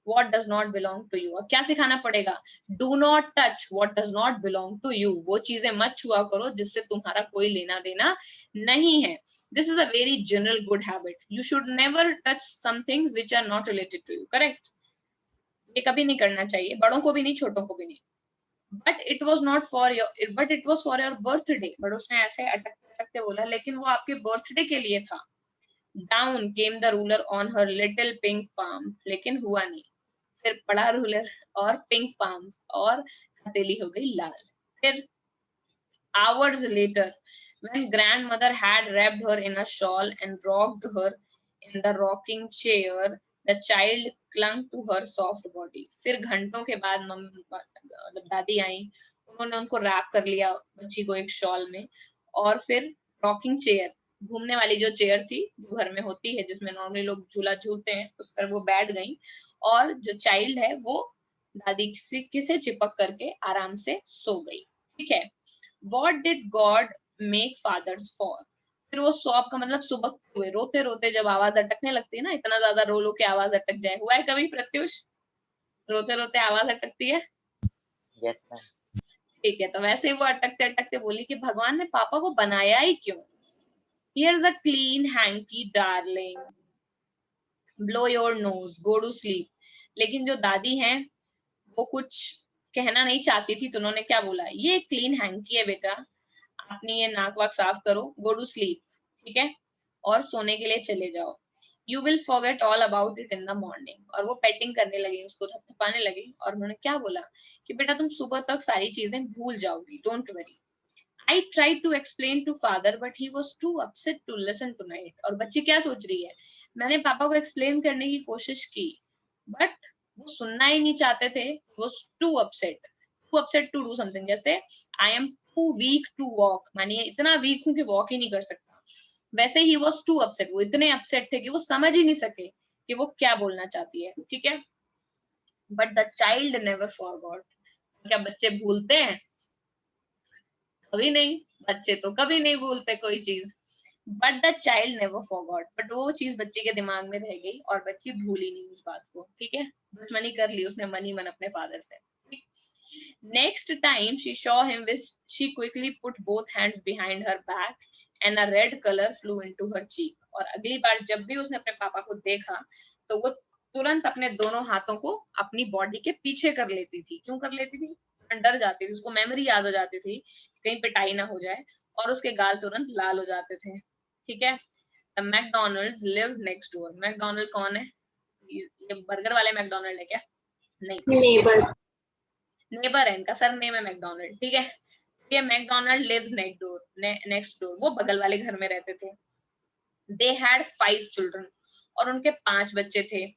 what does not belong to you. और क्या सिखाना पड़ेगा? Do not touch what does not belong to you. वो चीजें मत छुआ करो जिससे तुम्हारा कोई लेना देना नहीं है. This is a very general good habit. You should never touch some things which are not related to you. Correct? ये कभी नहीं करना चाहिए, बड़ों को भी नहीं, छोटों को भी नहीं. But it was for your birthday. But उसने ऐसे अटकते बोला, लेकिन वो आपके बर्थडे के लिए था. Down came the ruler on her little pink palm. लेकिन हुआ नहीं. फिर पड़ा रूलर और पिंक पाम्स, और हथेली हो गई लाल. फिर hours later, when grandmother had wrapped her in a shawl and rocked her in the rocking chair, the child clung to her soft body. फिर घंटों के बाद मतलब दादी आई, उन्होंने उनको रैप कर लिया बच्ची को एक शॉल में, और फिर रॉकिंग चेयर, घूमने वाली जो चेयर थी जो घर में होती है जिसमें नॉर्मली लोग झूला झूलते हैं, उस पर वो बैठ गई, और जो चाइल्ड है वो दादी से चिपक करके आराम से सो गई. ठीक है, What did God make fathers for? फिर वो सॉब का मतलब सुबकते हुए, रोते रोते जब आवाज अटकने लगती है ना, इतना ज्यादा रो लो के आवाज अटक जाए, हुआ है कभी प्रत्युष? रोते रोते आवाज अटकती है? Yes ma'am. ठीक है, तो वैसे ही वो अटकते अटकते बोली कि भगवान ने पापा को बनाया ही क्यों? Here's a clean hanky darling, blow your nose, go to sleep. लेकिन जो दादी हैं वो कुछ कहना नहीं चाहती थी, तो उन्होंने क्या बोला, ये क्लीन हैंकी है बेटा, अपनी ये नाक वाक साफ करो, गो टू स्लीप, ठीक है, और सोने के लिए चले जाओ, you will forget all about it in the morning. और वो पेटिंग करने लगी, उसको थपथपाने लगी, और उन्होंने क्या बोला कि बेटा तुम सुबह तक सारी चीजें भूल जाओगी, don't worry. I tried to explain to father, but he was too upset to listen tonight. और बच्ची क्या सोच रही है, मैंने पापा को एक्सप्लेन करने की कोशिश की, बट वो सुनना ही नहीं चाहते थे, was too upset to do something, जैसे I am too weak to walk, मानिए इतना वीक हूँ कि वॉक ही नहीं कर सकता, वैसे ही was too upset, वो इतने अपसेट थे कि वो समझ ही नहीं सके कि वो क्या बोलना चाहती है, ठीक है। But the child never forgot. क्या बच्चे भूलते हैं? कभी नहीं, बच्चे तो कभी नहीं भूलते कोई चीज, but the child never forgot, but वो चीज बच्चे के दिमाग में रह गई और बच्ची भूली नहीं उस बात को, ठीक है, दुश्मनी कर ली उसने मन ही मन अपने फादर से। Next time she saw him which she quickly put both hands behind her back and a red colour flew into her cheek. और अगली बार जब भी उसने अपने पापा को देखा तो वो तुरंत अपने दोनों हाथों को अपनी बॉडी के पीछे कर लेती थी। क्यों कर लेती थी? डर जाती थी, उसको मेमोरी याद हो जाती थी कहीं पिटाई ना हो जाए, और उसके गाल तुरंत लाल हो जाते थे, ठीक है। The McDonald's lived next door. McDonald कौन है? ये बर्गर वाले मैकडोनल्ड है क्या? नहीं, नेबर। नेबर है, इनका सर नेम है मैकडोनल्ड, ठीक है। ये मैकडोनल्ड लिव्स नेक्स्ट डोर, वो बगल वाले घर में रहते थे। They had 5 children, और उनके 5 बच्चे थे।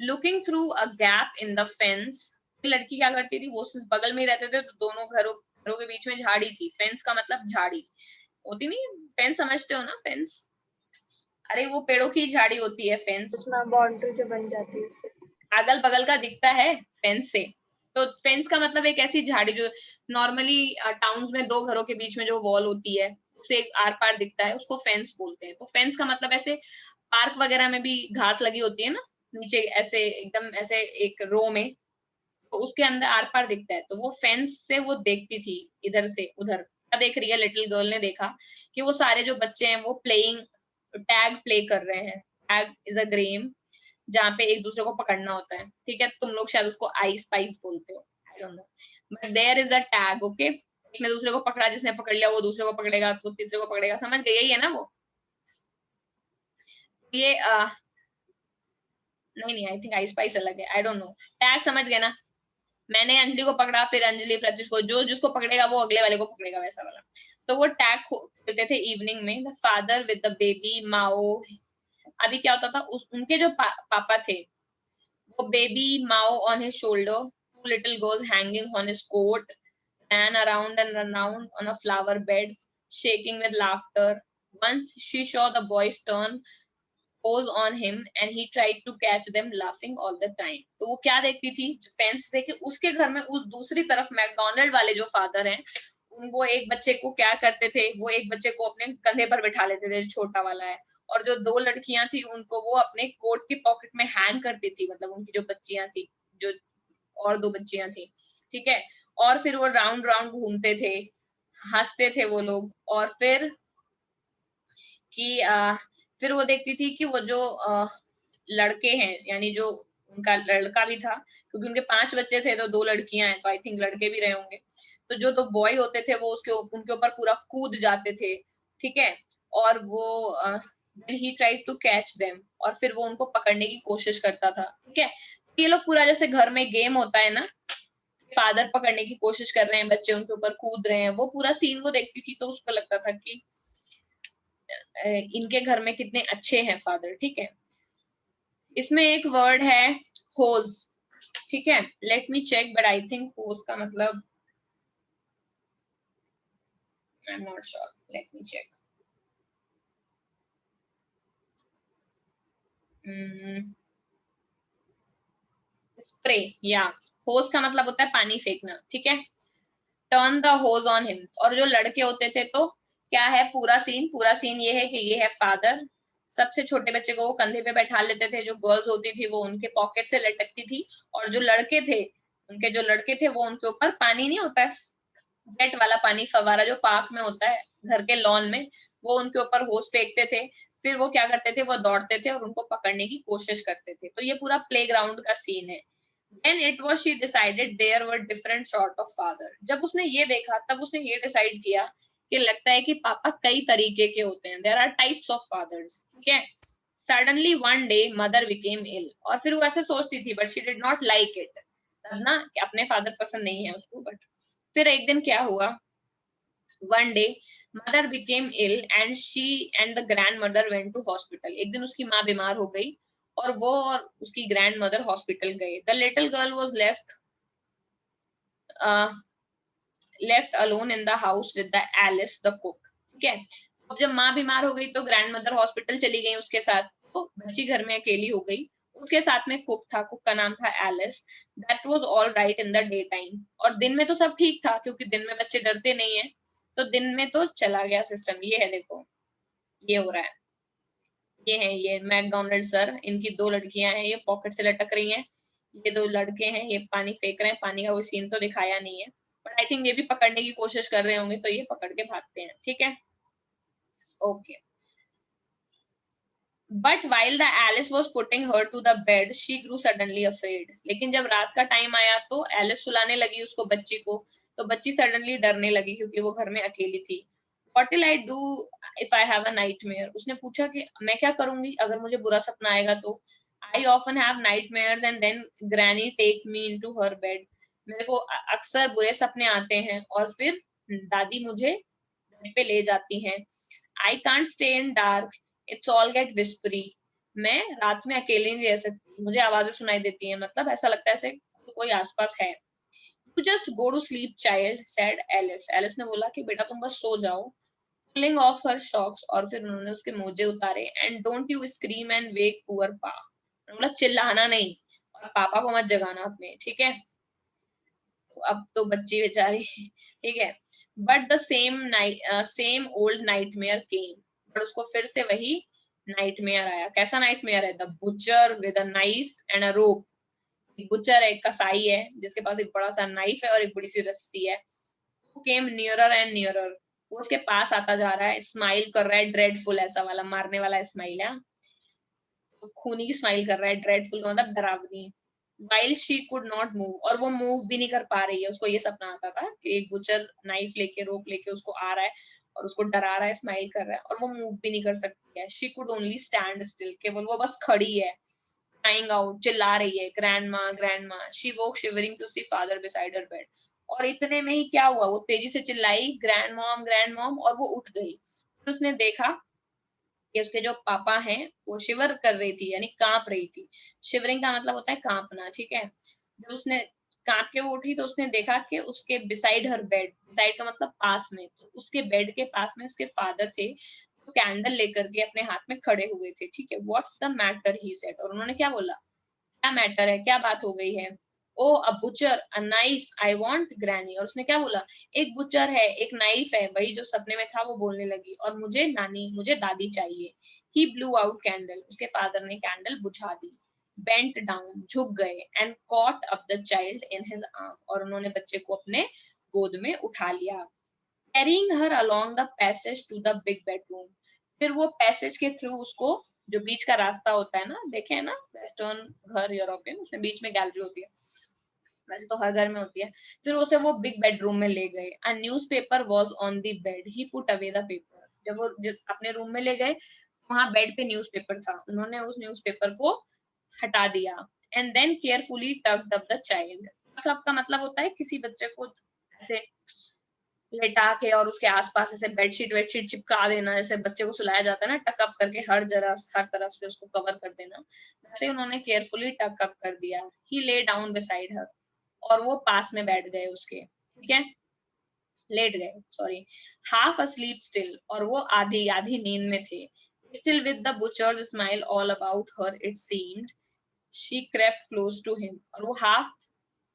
Looking through a gap in the fence, लड़की क्या करती थी, वो बगल में ही रहते थे, तो दोनों घरों के बीच में झाड़ी थी। फेंस का मतलब झाड़ी होती नहीं, फेंस समझते हो ना, फेंस, अरे वो पेड़ों की झाड़ी होती है फेंस, उसमें बाउंड्री जो बन जाती है उससे। अगल बगल का दिखता है फेंस से, तो फेंस का मतलब एक ऐसी झाड़ी जो नॉर्मली टाउन्स में 2 घरों के बीच में जो वॉल होती है उससे आर पार दिखता है, उसको फेंस बोलते हैं। तो फेंस का मतलब ऐसे पार्क वगैरह में भी घास लगी होती है ना नीचे, ऐसे एकदम ऐसे एक रो में, तो उसके अंदर आर पार दिखता है, तो वो फेंस से वो देखती थी इधर से उधर। क्या देख रही है? लिटिल गर्ल ने देखा कि वो सारे जो बच्चे हैं वो टैग प्ले कर रहे हैं। टैग इज अ गेम जहाँ पे एक दूसरे को पकड़ना होता है, ठीक है, तुम लोग शायद उसको आई स्पाइस बोलते हो, I don't know, but there is a tag, okay. एक ने दूसरे को पकड़ा, जिसने पकड़ लिया वो दूसरे को पकड़ेगा, तो तीसरे को पकड़ेगा, समझ गए? यही है ना वो। ये नहीं, आई थिंक आई स्पाइस अलग है, आई डोंट नो। टैग समझ गए ना? मैंने अंजलि को पकड़ा, फिर अंजलि प्रत्युष को, जो जिसको पकड़ेगा वो अगले वाले को पकड़ेगा, वैसा वाला। तो वो टैग खेलते थे इवनिंग में। The father with the baby माओ। अभी क्या होता था, उनके जो पापा थे वो बेबी माओ on his shoulder, 2 little girls hanging on his coat, ran around and around on a flower bed, shaking with laughter. Once she saw the boys turn pose on him and he tried to catch them laughing all the time. तो वो क्या देखती थी फेंस से कि उसके घर में उस दूसरी तरफ मैकडोनल्ड वाले जो फादर हैं वो एक बच्चे को क्या करते थे, वो एक बच्चे को अपने कंधे पर बिठा लेते थे, छोटा वाला है, और जो 2 लड़कियां थी उनको वो अपने कोट की पॉकेट में हैंग करती थी, मतलब उनकी जो बच्चियां थी, जो और 2 बच्चियां थी, ठीक है। और फिर वो राउंड राउंड घूमते थे, हंसते थे वो लोग, और फिर फिर वो देखती थी कि वो जो लड़के हैं, यानी जो उनका लड़का भी था, क्योंकि उनके 5 बच्चे थे तो 2 लड़कियां हैं, तो आई थिंक लड़के भी रहे होंगे, तो जो 2 बॉय होते थे वो उनके ऊपर पूरा कूद जाते थे, ठीक है। और वो he tried to catch them, और फिर वो उनको पकड़ने की कोशिश करता था, ठीक है। ये लोग पूरा जैसे घर में गेम होता है ना, फादर पकड़ने की कोशिश कर रहे हैं, बच्चे उनके ऊपर कूद रहे हैं, वो पूरा सीन वो देखती थी, तो उसको लगता था कि इनके घर में कितने अच्छे हैं फादर, ठीक है। इसमें एक वर्ड है होज, ठीक है, let me check, but I think hose का मतलब I am not sure, let me check. Spray, या होज का मतलब होता है पानी फेंकना, ठीक है। Turn the hose on him, और जो लड़के होते थे तो क्या है पूरा सीन? पूरा सीन ये है कि ये है फादर, सबसे छोटे बच्चे को वो कंधे पे बैठा लेते थे, जो गर्ल्स होती थी वो उनके पॉकेट से लटकती थी, और जो लड़के थे वो उनके ऊपर पानी नहीं होता है जेट वाला पानी, फवारा जो पार्क में होता है घर के लॉन में, वो उनके ऊपर होस फेंकते थे। फिर वो क्या करते थे, वो दौड़ते थे और उनको पकड़ने की कोशिश करते थे। तो ये पूरा प्लेग्राउंड का सीन है। When it was she decided there were different sort of father. जब उसने ये देखा तब उसने ये डिसाइड किया कि लगता है कि पापा कई तरीके के होते हैं। There are types of fathers. ठीक है? Suddenly one day mother became ill. और फिर वो ऐसे सोचती थी but she did not like it. ना कि अपने फादर पसंद नहीं है उसको, बट फिर एक दिन क्या हुआ, one day mother became ill and she and the grandmother went to hospital. एक दिन उसकी माँ बीमार हो गई और वो और उसकी ग्रैंड मदर हॉस्पिटल गए। The little girl was left alone in the house with the Alice the cook. ठीक है, अब जब माँ बीमार हो गई तो ग्रैंड मदर हॉस्पिटल चली गई उसके साथ, तो बच्ची घर में अकेली हो गई। उसके साथ में कुक था, कुक का नाम था Alice. That was all right in the daytime. और दिन में तो सब ठीक था क्योंकि दिन में बच्चे डरते नहीं है, तो दिन में तो चला गया सिस्टम। ये है, देखो ये हो रहा है, ये मैकडोनल्ड सर, इनकी दो लड़कियां हैं, ये पॉकेट से लटक रही हैं, ये दो लड़के हैं, ये पानी फेंक रहे हैं। पानी का कोई सीन तो दिखाया नहीं है, बट आई थिंक ये भी पकड़ने की कोशिश कर रहे होंगे, तो ये पकड़ के भागते हैं। ठीक है, okay. But while the Alice was putting her to the bed she grew suddenly afraid. लेकिन जब रात का टाइम आया तो एलिस सुलाने लगी उसको, बच्ची को, तो बच्ची सडनली डरने लगी क्योंकि वो घर में अकेली थी। What will I do if I have a nightmare? उसने पूछा कि मैं क्या करूंगी अगर मुझे बुरा सपना आएगा तो। I often have nightmares and then granny take me into her bed. मेरे को अक्सर बुरे सपने आते हैं और फिर दादी मुझे बेड पे ले जाती हैं। I can't stay in dark. It's all get whispery. मैं रात में अकेले नहीं रह सकती, मुझे आवाजें सुनाई देती हैं, मतलब ऐसा लगता है जैसे कोई आसपास है। You just go to sleep, child, said Alice. Alice ने बोला कि बेटा तुम बस सो जाओ। Pulling off her socks, और फिर उन्होंने उसके मोजे उतारे। And don't you scream and wake poor pa. मतलब चिल्लाना नहीं और पापा को मत जगाना अपने, ठीक है। तो अब तो बच्ची बेचारी, ठीक है। But the same old nightmare came. But उसको फिर से वही नाइटमेयर आया। कैसा नाइटमेयर है? The butcher with a knife and a rope. एक बुचर है, एक कसाई है जिसके पास एक बड़ा सा नाइफ है और एक बड़ी सी रस्सी है। Who came nearer and nearer. वो उसके पास आता जा रहा है, स्माइल कर रहा है, ड्रेडफुल ऐसा वाला मारने वाला स्माइल है, तो खूनी स्माइल कर रहा है। ड्रेडफुल का मतलब डरावनी। While she could not move, और वो मूव भी नहीं कर पा रही है। उसको ये सपना आता था कि एक बुचर नाइफ लेके, रोप लेके उसको आ रहा है और उसको डरा रहा है, स्माइल कर रहा है, और वो मूव भी नहीं कर सकती है। She could only stand still. केवल वो बस खड़ी है, crying out, चिल्ला रही है, grandma, grandma. She woke shivering to see father beside her bed. और इतने में ही क्या हुआ, वो तेजी से चिल्लाई grandmom, grandmom, और वो उठ गई। फिर उसने देखा कि उसके जो पापा हैं वो शिवर कर रही थी, यानी कांप रही थी। शिवरिंग का मतलब होता है कांपना, ठीक है। जब उसने कांप के वो उठी तो उसने देखा कि उसके बिसाइड हर बेड, बिसाइड का मतलब पास में, तो उसके बेड के पास में उसके फादर थे, तो कैंडल लेकर के अपने हाथ में खड़े हुए थे। ठीक है, what's the matter he said. और उन्होंने क्या बोला, क्या मैटर है, क्या बात हो गई है। Oh a butcher, a knife, I want granny. और उसने क्या बोला, एक बुचर है, एक नाइफ है, वही जो सपने में था वो बोलने लगी, और मुझे नानी, मुझे दादी चाहिए। He blew out candle. उसके फादर ने कैंडल बुझा दी। बेंट डाउन, झुक गए, and caught up the child in his arm. और उन्होंने बच्चे को अपने गोद में उठा लिया। Carrying her along the passage to the big bedroom. फिर वो पैसेज के थ्रू उसको, जो बीच का रास्ता होता है ना, देखे है ना वेस्टर्न घर यूरोपियन, उसमें बीच में गैलरी होती है, वैसे तो हर घर में होती है। फिर उसे वो बिग बेडरूम में ले गए। A newspaper was on the bed, he put away the paper. जब वो अपने रूम में ले गए, वहां बेड पे न्यूज़पेपर था, उन्होंने उस न्यूज़पेपर को हटा दिया। And then carefully tucked up the child. Tuck up का मतलब होता है किसी बच्चे को ऐसे लेटा के और उसके आसपास ऐसे बेडशीट वेडशीट चिपका देना, जैसे बच्चे को सुलाया जाता है ना, टक अप करके हर तरफ से उसको कवर कर देना, वैसे उन्होंने केयरफुली टक अप कर दिया। ही ले डाउन बिसाइड हर, और वो पास में बैठ गए उसके, ठीक है, लेट गए, सॉरी। हाफ अस्लीप स्टिल, और वो आधी आधी नींद में थे। Still with the butcher's smile all about her it seemed, she crept close to him. और वो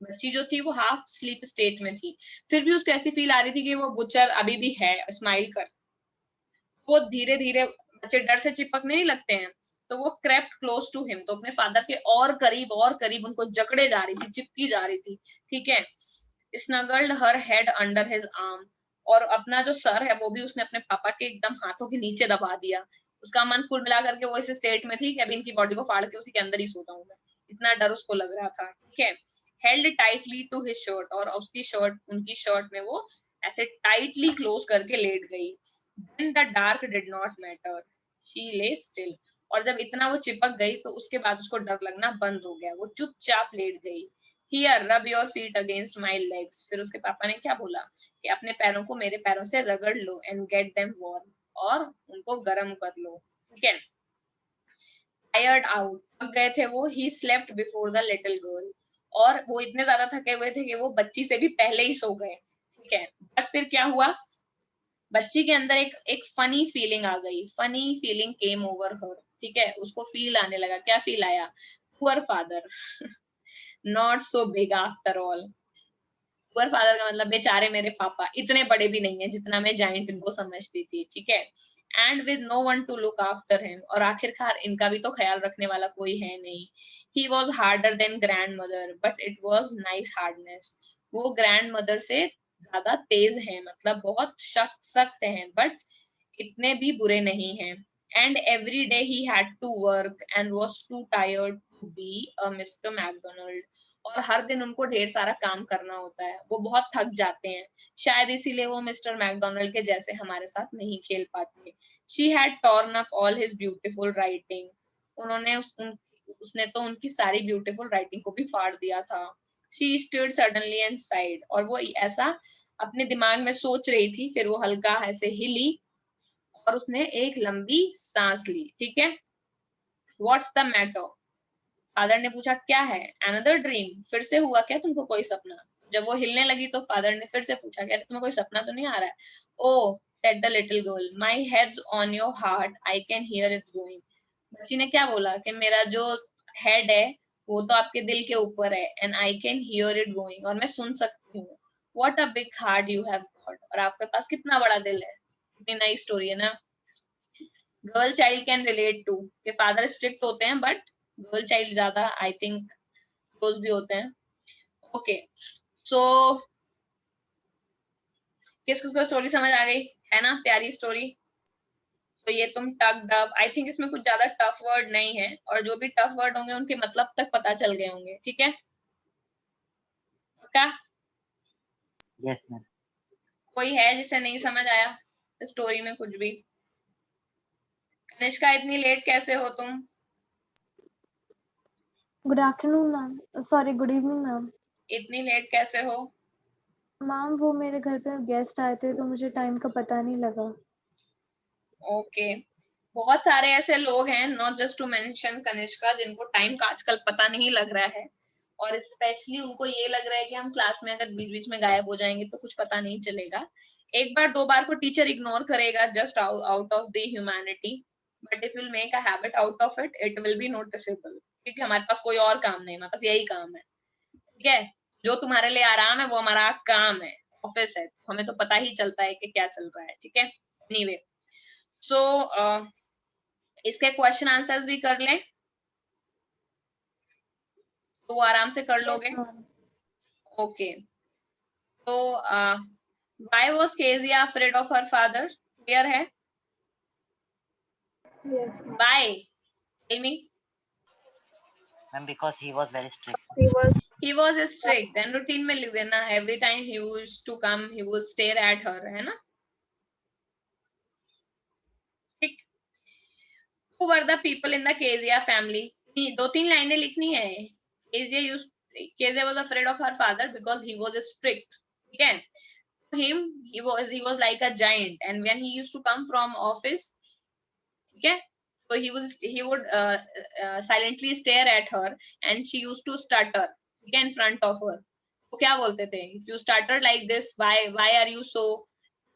बच्ची जो थी वो हाफ स्लीप स्टेट में थी, फिर भी उसको ऐसी फील आ रही थी कि वो बुचर अभी भी है, स्माइल कर, वो धीरे धीरे, बच्चे डर से चिपकने नहीं लगते हैं, तो वो crept close to him, तो अपने फादर के और करीब उनको जकड़े जा रही थी, चिपकी जा रही थी, ठीक है। snuggled her head under his arm, और अपना जो सर है वो भी उसने अपने पापा के एकदम हाथों के नीचे दबा दिया। उसका मन कुल मिला करके वो इस स्टेट में थी कि अभी इनकी बॉडी को फाड़ के उसी के अंदर ही सोता हूँ मैं, इतना डर उसको लग रहा था, ठीक है। held tightly to his shirt, और उसकी शर्ट, उनकी शर्ट में वो ऐसे टाइटली क्लोज करके लेट गई। Then the dark did not matter, she lay still, और जब इतना वो चिपक गई तो उसके बाद उसको डर लगना बंद हो गया, वो चुपचाप लेट गई। Here, rub your feet against my legs, फिर उसके पापा ने क्या बोला कि अपने पैरों को मेरे पैरों से रगड़ लो, and get them warm, और उनको गर्म कर लो, ठीक है। Tired out, थक गए थे वो, he slept before the little girl, और वो इतने ज्यादा थके हुए थे कि वो बच्ची से भी पहले ही सो गए, ठीक है। बट फिर क्या हुआ, बच्ची के अंदर एक फनी फीलिंग आ गई, फनी फीलिंग केम ओवर हर, ठीक है। उसको फील आने लगा, क्या फील आया, poor father, not so big after all. Poor father का मतलब बेचारे मेरे पापा इतने बड़े भी नहीं है जितना मैं जाइंट इनको समझती थी, ठीक है। And with no one to look after him, और आखिरकार इनका भी तो ख्याल रखने वाला कोई है नहीं। He was harder than grand mother, but it was nice hardness, वो ग्रैंड मदर से ज्यादा तेज है, मतलब बहुत सख्त हैं, बट इतने भी बुरे नहीं हैं। And every day he had to work and was too tired to be a mister McDonald, और हर दिन उनको ढेर सारा काम करना होता है, वो बहुत थक जाते हैं, शायद इसीलिए वो मिस्टर मैकडोनल्ड के जैसे हमारे साथ नहीं खेल पाते। She had torn up all his beautiful writing, उन्होंने उसने तो उनकी सारी ब्यूटीफुल राइटिंग को भी फाड़ दिया था। She stood suddenly and side, और वो ऐसा अपने दिमाग में सोच रही थी, फिर वो हल्का ऐसे हिली और उसने एक लंबी सांस ली, ठीक है। व्हाट्स द मैटर, फादर ने पूछा, क्या है, अनदर ड्रीम, फिर से हुआ क्या तुमको कोई सपना। जब वो हिलने लगी तो फादर ने फिर से पूछा, क्या तुम्हें कोई सपना तो नहीं आ रहा है। Oh said the little girl, my head's on your heart, I can hear it's going, बच्ची ने क्या बोला कि मेरा जो हेड है वो तो आपके दिल के ऊपर है, and I can here it going, और मैं सुन सकती हूँ। What a big heart you have got, और आपके पास कितना बड़ा दिल है, कितनी नई स्टोरी है ना। Girl child can relate to, के फादर स्ट्रिक्ट होते हैं बट गर्ल चाइल्ड ज्यादा आई थिंक क्लोज भी होते हैं। ओके, सो किस किस को स्टोरी समझ आ गई है ना, प्यारी स्टोरी। तो ये तुम टग डब, आई थिंक इसमें कुछ ज्यादा टफ वर्ड नहीं है, और जो भी टफ वर्ड होंगे उनके मतलब तक पता चल गए होंगे, ठीक है। पक्का? Yes ma'am. कोई है जिसे नहीं समझ आया स्टोरी में कुछ भी? कनिष्का, इतनी लेट कैसे हो तुम? Good afternoon ma'am, sorry good evening ma'am. इतनी लेट कैसे हो? मैम वो मेरे घर पे गेस्ट आए थे तो मुझे टाइम का पता नहीं लगा। ओके, बहुत सारे ऐसे लोग हैं, not just to mention Kanishka, जिनको टाइम का आजकल पता नहीं लग रहा है, और स्पेशली उनको ये लग रहा है कि हम क्लास में अगर बीच बीच में गायब हो जाएंगे तो कुछ पता नहीं चलेगा। एक बार दो बार को टीचर इग्नोर करेगा just out of the humanity, but if will make a habit out of it, it will B noticeable, क्योंकि हमारे पास कोई और काम नहीं, हमारे पास यही काम है, ठीक है। जो तुम्हारे लिए आराम है वो हमारा काम है, ऑफिस है, हमें तो पता ही चलता है कि क्या चल रहा है, ठीक है। एनीवे, सो इसके क्वेश्चन आंसर्स भी कर लें तो आराम से कर लोगे। ओके, तो why was Kezia afraid of her father? Clear है? Yes, Why? Tell me. Ma'am because he was very strict. He was strict. Then routine में लिख देना, every time he used to come, he would stare at her, है ना? ठीक। Who were the people in the Kezia family? दो तीन लाइनें लिखनी है। Kezia was afraid of her father because he was strict. ठीक है? Him, he was like a giant, and when he used to come from office, okay, so he would silently stare at her, and she used to stutter, okay, in front of her. तो क्या बोलते थे, if you stutter like this, why are you so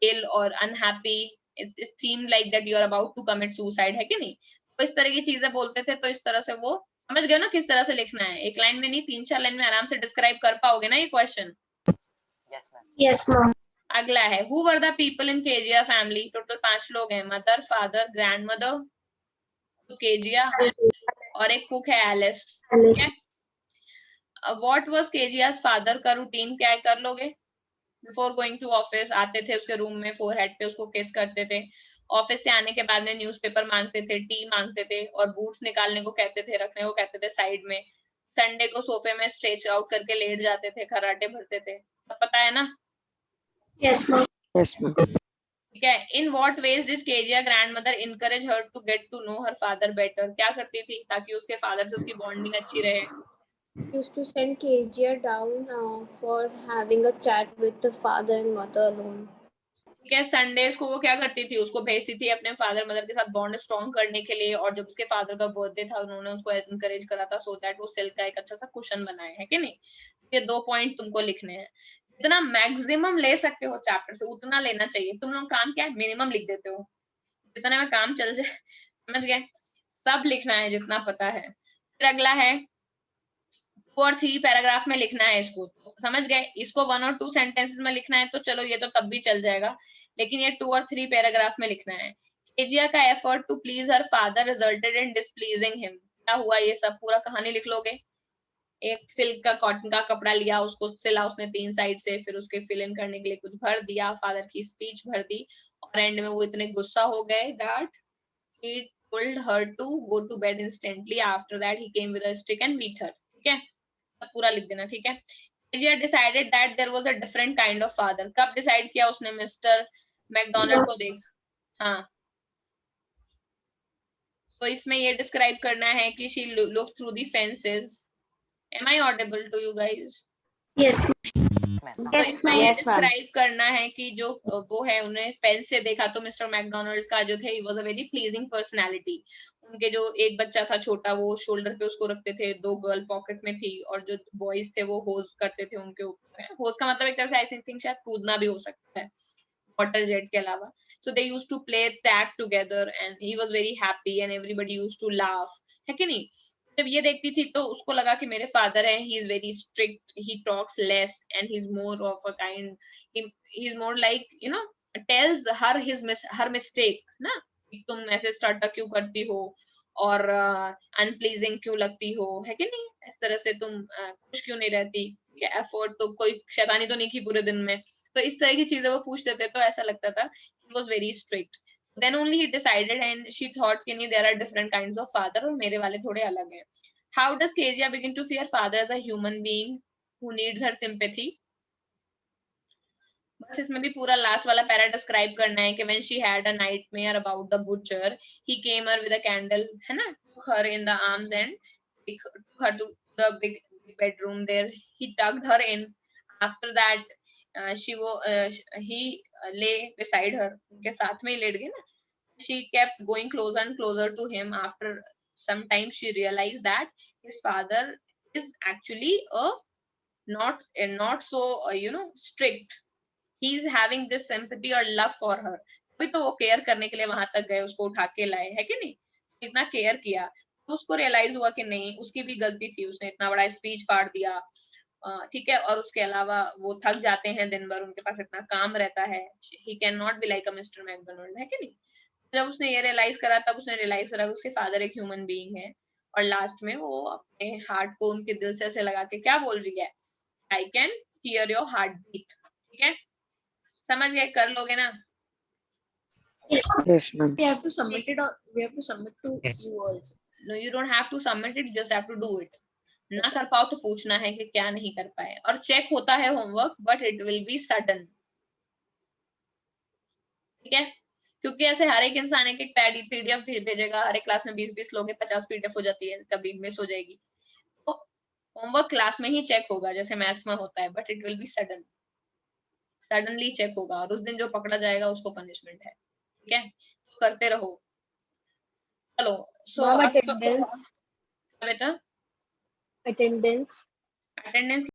ill or unhappy, it seemed like that you are about to commit suicide, है कि नहीं। तो इस तरह की चीजें बोलते थे, तो इस तरह से वो समझ गए ना किस तरह से लिखना है। एक लाइन में नहीं, 3-4 लाइन में आराम से डिस्क्राइब कर पाओगे ना ये question. Yes ma'am. yes ma'am. अगला है who were the people in Kezia family, total 5 लोग हैं, mother, father, grand mother, Kezia और एक कुक है एलिस। ठीक है, व्हाट वाज केजिया's फादर का रूटीन, क्या है कर लोगे? बिफोर गोइंग टू ऑफिस आते थे उसके रूम में, फोरहेड पे उसको किस करते थे, ऑफिस से आने के बाद में न्यूज़पेपर मांगते थे, टी मांगते थे और बूट्स निकालने को कहते थे, रखने को कहते थे साइड में, संडे को सोफे में स्ट्रेच आउट करके लेट जाते थे, खर्राटे भरते थे, सब पता है ना? Yes, ma'am. Yes, ma'am. ठीक है, in what ways did Kezia grandmother encourage her to get to know her father better, क्या करती थी ताकि उसके फादर से उसकी बॉन्डिंग अच्छी रहे? Used to send KGR down for having a chat with the father and mother alone. ठीक है, संडेज को वो क्या करती थी, उसको भेजती थी अपने फादर मदर के साथ बॉन्ड स्ट्रॉन्ग करने के लिए, और जब उसके फादर का बर्थडे था उन्होंने उसको एनकरेज करा था सो दैट वो सिल्क का एक अच्छा सा कुशन बनाए, है कि नहीं? ये 2 पॉइंट तुमको लिखने हैं, जितना मैक्सिमम ले सकते हो चैप्टर से उतना लेना चाहिए। तुम लोग काम क्या है, मिनिमम लिख देते हो, जितने में काम चल जाए, समझ गए? सब लिखना है जितना पता है। फिर अगला है 2 और 3 पैराग्राफ में लिखना है इसको, समझ गए? इसको 1 और 2 सेंटेंसेस में लिखना है तो चलो ये तो तब भी चल जाएगा, लेकिन ये 2 और 3 पैराग्राफ में लिखना है। केजिया का effort to please her father resulted in displeasing him, क्या हुआ ये सब पूरा कहानी लिख लोगे। एक सिल्क का कॉटन का कपड़ा लिया, उसको सिला उसने 3 साइड से, फिर उसके फिल इन करने के लिए कुछ भर दिया, फादर की स्पीच भर दी और एंड में वो इतने गुस्सा हो गए that he told her to go to bed instantly. After that he came with a stick and beat her. ठीक है, पूरा लिख देना। ठीक है, Kezia decided that there was a different kind of father, कब डिसाइड किया उसने मिस्टर मैकडोनाल्ड को देख? हाँ, तो इसमें ये डिस्क्राइब करना है कि she look through the fences. Am I audible to you guys? Yes, तो इसमें ये डिस्क्राइब करना है कि जो वो है उन्हें फेंस से देखा तो मिस्टर मैकडोनाल्ड का जो थे he was a very pleasing personality. उनके जो एक बच्चा था छोटा वो शोल्डर पे उसको रखते थे, 2 गर्ल पॉकेट में थी और जो बॉयज थे वो होज करते थे उनके ऊपर। होज का मतलब एक तरह से आई थिंक शायद कूदना भी हो सकता है वाटर जेट के अलावा। So they used to play tag together and he was very happy and everybody used to laugh, है कि नहीं? जब ये देखती थी तो उसको लगा कि मेरे फादर हैं, he is very strict, he talks less and he is more of a kind, he is more like you know tells her her mistake ना, कि तुम ऐसे स्टार्टअप क्यों करती हो और अनप्लीजिंग क्यों लगती हो, है कि नहीं? इस तरह से तुम खुश क्यों नहीं रहती, एफर्ट तो कोई शैतानी तो नहीं की पूरे दिन में, तो इस तरह की चीजें वो पूछते थे तो ऐसा लगता था ही was very strict. Then only he decided and she thought कि नहीं there are different kinds of father और मेरे वाले थोड़े अलग हैं। How does Kezia begin to see her father as a human being who needs her sympathy? बस इसमें भी पूरा लास्ट वाला पैरा डिस्क्राइब करना है कि when she had a nightmare about the butcher, he came her with a candle, है ना, took her in the arms and took her to the big bedroom there. He tugged her in. After that, he lay beside her. उनके साथ में ही लेट गई ना। She kept going closer and closer to him. After some time, she realized that his father is actually a not so strict. He is having this sympathy or love for her. अभी तो वो केयर करने के लिए वहां तक गए, उसको उठा के लाए, है कि नहीं? इतना केयर किया तो उसको रियलाइज हुआ कि नहीं उसकी भी गलती थी, उसने इतना बड़ा स्पीच फाड़ दिया। ठीक है, और उसके अलावा वो थक जाते हैं दिन भर, उनके पास इतना काम रहता है, he can not be like a mister McDonald, है कि नहीं? जब उसने ये रियलाइज करा तब उसने रियलाइज करा उसके फादर एक ह्यूमन बीइंग है, और लास्ट में वो अपने हार्ट को उनके दिल से ऐसे लगा के क्या बोल रही है, I can hear your heart beat. ठीक है, समझ गए? कर लोगे ना? yes, ma'am. We have to submit it, or we have to submit to you also. No, you don't have to submit it, you just have to do it. ना कर पाओ तो पूछना है कि क्या नहीं कर पाए, और चेक होता है homework but it will B sudden. ठीक है, क्योंकि ऐसे हर एक इंसान एक पीडीएफ भेजेगा, हर एक क्लास में 20-20 लोग हैं, 50 पीडीएफ हो जाती है, कभी मिस हो जाएगी, तो होमवर्क क्लास में ही चेक होगा जैसे मैथ्स में होता है, but it will be suddenly check होगा, और उस दिन जो पकड़ा जाएगा उसको पनिशमेंट है। ठीक है, तो करते रहो। चलो, सो Ma'am, attendance. बेटा Attendance. अटेंडेंस